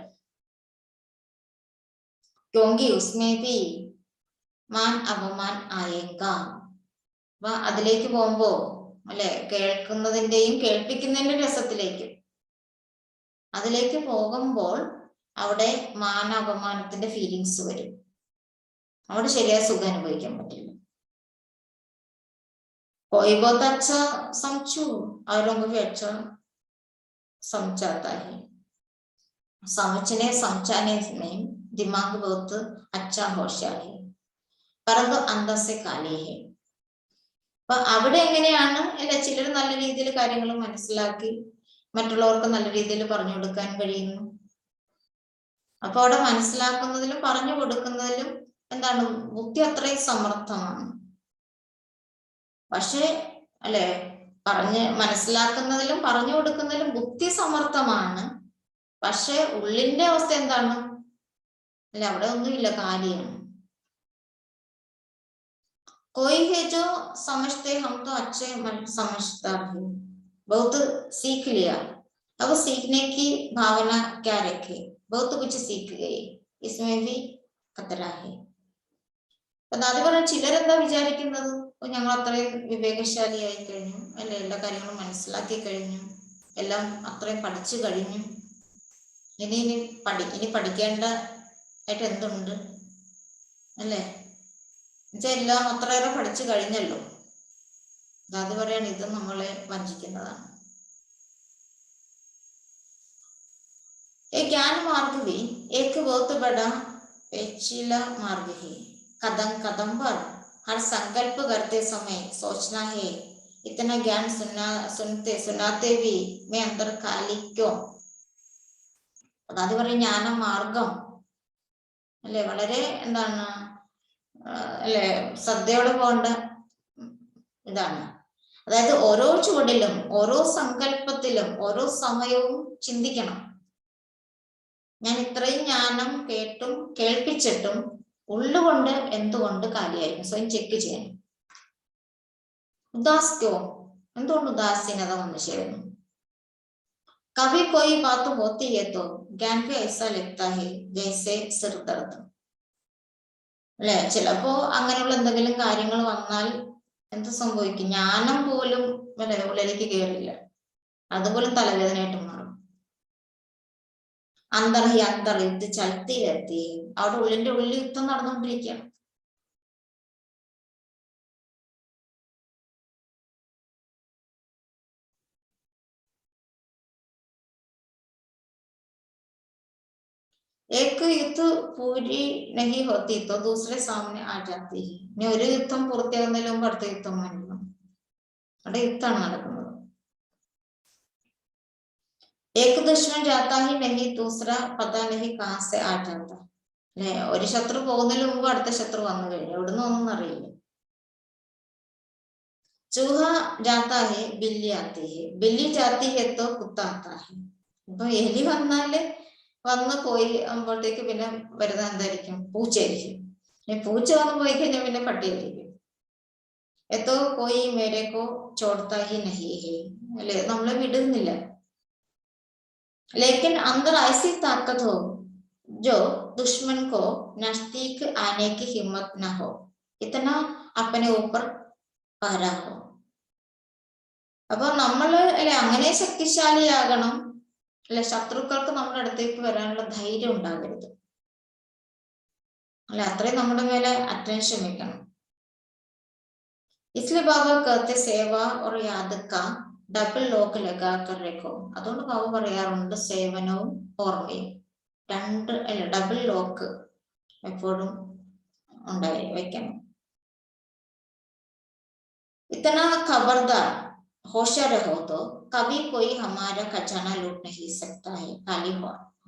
क्योंकि उसमें भी मान अपमान आएगा. അപ്പൊ അതിലേക്ക് പോകുമ്പോ അല്ലെ കേൾക്കുന്നതിന്റെയും കേൾപ്പിക്കുന്നതിന്റെ രസത്തിലേക്ക് അതിലേക്ക് പോകുമ്പോൾ അവിടെ മാന അപമാനത്തിന്റെ ഫീലിങ്സ് വരും. അവിടെ ശരിയായ സുഖം അനുഭവിക്കാൻ പറ്റില്ല. कोई बहुत अच्छा समझू औरों को भी अच्छा समझाता है, समझने समझाने में दिमाग बहुत अच्छा होशियार है, परंतु अंदर से काले है. അപ്പൊ അവിടെ എങ്ങനെയാണ് അല്ലെ ചിലർ നല്ല രീതിയിൽ കാര്യങ്ങൾ മനസ്സിലാക്കി മറ്റുള്ളവർക്ക് നല്ല രീതിയിൽ പറഞ്ഞു കൊടുക്കാൻ കഴിയുന്നു. അപ്പൊ അവിടെ മനസ്സിലാക്കുന്നതിലും പറഞ്ഞു കൊടുക്കുന്നതിലും എന്താണ് ബുദ്ധി അത്രയും സമർത്ഥമാണ്. പക്ഷെ അല്ലെ മനസ്സിലാക്കുന്നതിലും പറഞ്ഞു കൊടുക്കുന്നതിലും ബുദ്ധി സമർത്ഥമാണ്. പക്ഷെ ഉള്ളിന്റെ അവസ്ഥ എന്താണ് അല്ലെ, അവിടെ ഒന്നുമില്ല, കാലിയാണ്. कोई है जो समझते हम तो अच्छे समझदार है, बहुत सीख लिया, अब सीखने की भावना क्या रखे, बहुत कुछ सीख गए, इसमें भी खतरा है. അതുപോലെ ചിലരെന്താ വിചാരിക്കുന്നത്, ഞങ്ങൾ അത്രയും വിവേകശാലിയായി കഴിഞ്ഞു അല്ലെ, എല്ലാ കാര്യങ്ങളും മനസ്സിലാക്കി കഴിഞ്ഞു, എല്ലാം അത്രയും പഠിച്ചു കഴിഞ്ഞു, ഇനി പഠിക്കേണ്ട ആയിട്ട് എന്തുണ്ട് അല്ലേ, എല്ലാം അത്രയേറെ പഠിച്ചു കഴിഞ്ഞല്ലോ. അത് പറയാണ് ഇത് നമ്മളെ വഞ്ചിക്കുന്നതാണ്. ज्ञान मार्ग भी एक बहुत बड़ा पेचीदा मार्ग है. कदम कदम पर हर संकल्प करते समय सोचना है, इतना ज्ञान सुनाते भी मैं अंदर खाली क्यों. അത് പറയും ജ്ഞാന മാർഗം അല്ലെ, വളരെ എന്താണ് അല്ലെ ശ്രദ്ധയോടെ പോകേണ്ട ഇതാണ്. അതായത് ഓരോ ചുവടിലും ഓരോ സങ്കല്പത്തിലും ഓരോ സമയവും ചിന്തിക്കണം, ഞാൻ ഇത്രയും ജ്ഞാനം കേട്ടും കേൾപ്പിച്ചിട്ടും ഉള്ളുകൊണ്ട് എന്തുകൊണ്ട് കാലിയായിരിക്കും? സ്വയം ചെക്ക് ചെയ്യണം. ഉദാസ്യോ, എന്തുകൊണ്ട് ഉദാസീനത വന്നു ചേരുന്നു? कभी कोई बात होती है तो ज्ञान पे ऐसा लगता है जैसे सिर दर्द. അല്ലെ, ചിലപ്പോ അങ്ങനെയുള്ള എന്തെങ്കിലും കാര്യങ്ങൾ വന്നാൽ എന്ത് സംഭവിക്കും? ജ്ഞാനം പോലും ഉള്ളിലേക്ക് കയറില്ല, അതുപോലും തലവേദനയായിട്ട് മാറും. അന്തർഹി അന്തർയുദ്ധ ചലത്തി എത്തി, അവിടെ ഉള്ളിന്റെ ഉള്ളിൽ യുദ്ധം നടന്നുകൊണ്ടിരിക്കുകയാണ്. एक युद्ध पूरी नहीं होती तो दूसरे सामने आ जाती है. ഇനി ഒരു യുദ്ധം പൂർത്തിയാകുന്നതിന് മുമ്പ് അടുത്ത യുദ്ധം വരണം. അവിടെ യുദ്ധമാണ് നടക്കുന്നത്. एक दुश्मन जाता ही नहीं दूसरा पता नहीं कहां से आ जाता. അല്ലെ, ഒരു ശത്രു പോകുന്നതിന് മുമ്പ് അടുത്ത ശത്രു വന്നു കഴിഞ്ഞു, എവിടുന്ന് ഒന്നും അറിയില്ല. चूहा जाता है बिल्ली आती है, बिल्ली जाती है तो कुत्ता आता है. ഇപ്പൊ എലി വന്ന് പോയി ആകുമ്പോഴത്തേക്ക് പിന്നെ വരുന്നത് എന്തായിരിക്കും? പൂച്ചയായിരിക്കും. പൂച്ച വന്ന് പോയി കഴിഞ്ഞാൽ പിന്നെ പട്ടിയായിരിക്കും. എത്തോ പോയി മേരേക്കോ ചോടത്താ ഹി നഹി ഹേ, അല്ലെ, നമ്മളെ വിടുന്നില്ല. लेकिन अंदर ऐसी ताकत हो जो दुश्मन को नजदीक आने की हिम्मत न हो, इतना अपने ऊपर पारा हो. അപ്പൊ നമ്മള് അല്ലെ അങ്ങനെ ശക്തിശാലിയാകണം, അല്ലെ, ശത്രുക്കൾക്ക് നമ്മുടെ അടുത്തേക്ക് വരാനുള്ള ധൈര്യം ഉണ്ടാകരുത്, അല്ലെ, അത്രയും നമ്മുടെ മേലെ അറ്റൻഷൻ വെക്കണം. इसलिए बाबा कहते सेवा और याद का ഡബിൾ ലോക്ക് ലഗാക്കർ രഖോ. അതുകൊണ്ട് ബാബ പറയാറുണ്ട് സേവനവും ഓർമ്മയും രണ്ട്, അല്ല, ഡബിൾ ലോക്ക് എപ്പോഴും ഉണ്ടായി വെക്കണം. इतना खबरदार होशियार रहो तो कभी कोई हमारा खजाना लूट नहीं सकता है, खाली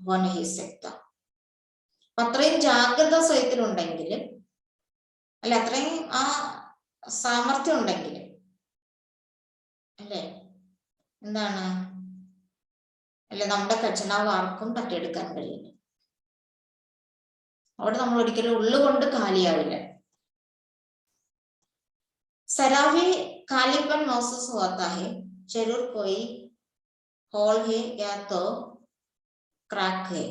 हो नहीं सकता. അത്രയും ജാഗ്രത സ്വയത്തിലുണ്ടെങ്കിൽ, അല്ല, അത്രയും ആ സാമർത്ഥ്യം ഉണ്ടെങ്കിൽ, അല്ലെ, എന്താണ്, അല്ലെ, നമ്മുടെ ഖജനാവ് ആർക്കും തട്ടിയെടുക്കാൻ കഴിയില്ല. അവിടെ നമ്മൾ ഒരിക്കലും ഉള്ളുകൊണ്ട് കാലിയാവില്ല. सराबी खालीपन महसूस होता है, जरूर कोई होल है या तो क्रैक है.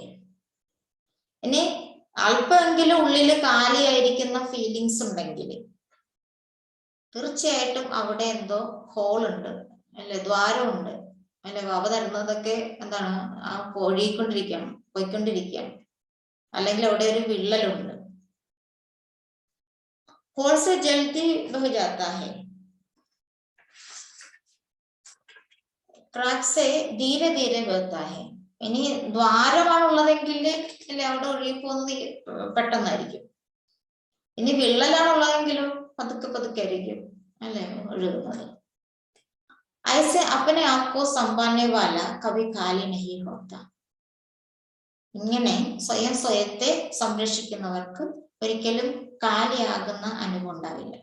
ഇനി അല്പമെങ്കിലും ഉള്ളില് കാലിയായിരിക്കുന്ന ഫീലിങ്സ് ഉണ്ടെങ്കിൽ തീർച്ചയായിട്ടും അവിടെ എന്തോ ഹോൾ ഉണ്ട്, അല്ലെ, ദ്വാരമുണ്ട്, അല്ലെ, ബാബ തരുന്നതൊക്കെ എന്താണ്, ആ പോയിക്കൊണ്ടിരിക്കുകയാണ്, അല്ലെങ്കിൽ അവിടെ ഒരു വിള്ളലുണ്ട്. होल से जल्दी बह जाता है, क्रैक से धीरे धीरे बहता है. ഇനി ദ്വാരമാണുള്ളതെങ്കിൽ, അല്ലെ, അവിടെ ഒഴുകി പോകുന്നത് പെട്ടെന്നായിരിക്കും. ഇനി വിള്ളലാണുള്ളതെങ്കിലും പതുക്കെ പതുക്കെ ആയിരിക്കും, അല്ലെ, ഒഴുകുന്നത്. ऐसे अपने आप को संभालने वाला कभी खाली नहीं होता. ഇങ്ങനെ സ്വയത്തെ സംരക്ഷിക്കുന്നവർക്ക് ഒരിക്കലും കാലിയാകുന്ന അനുഭവം ഉണ്ടാവില്ല.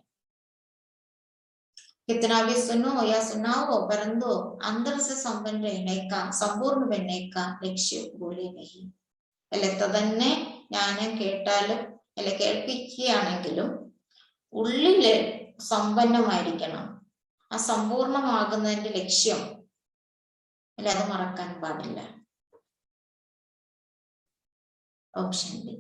कितना भी सुनो या सुनाओ परंतु अंदर से संपन्न रहने का, संपूर्ण बनने का लक्ष्य भूले नहीं. അല്ലെ, തന്നെ ജ്ഞാനം കേട്ടാലും, അല്ലെ, കേൾപ്പിക്കുകയാണെങ്കിലും ഉള്ളില് സമ്പന്നമായിരിക്കണം. ആ സമ്പൂർണമാകുന്നതിന്റെ ലക്ഷ്യം, അല്ലെ, അത് മറക്കാൻ പാടില്ല. ഓം ശാന്തി.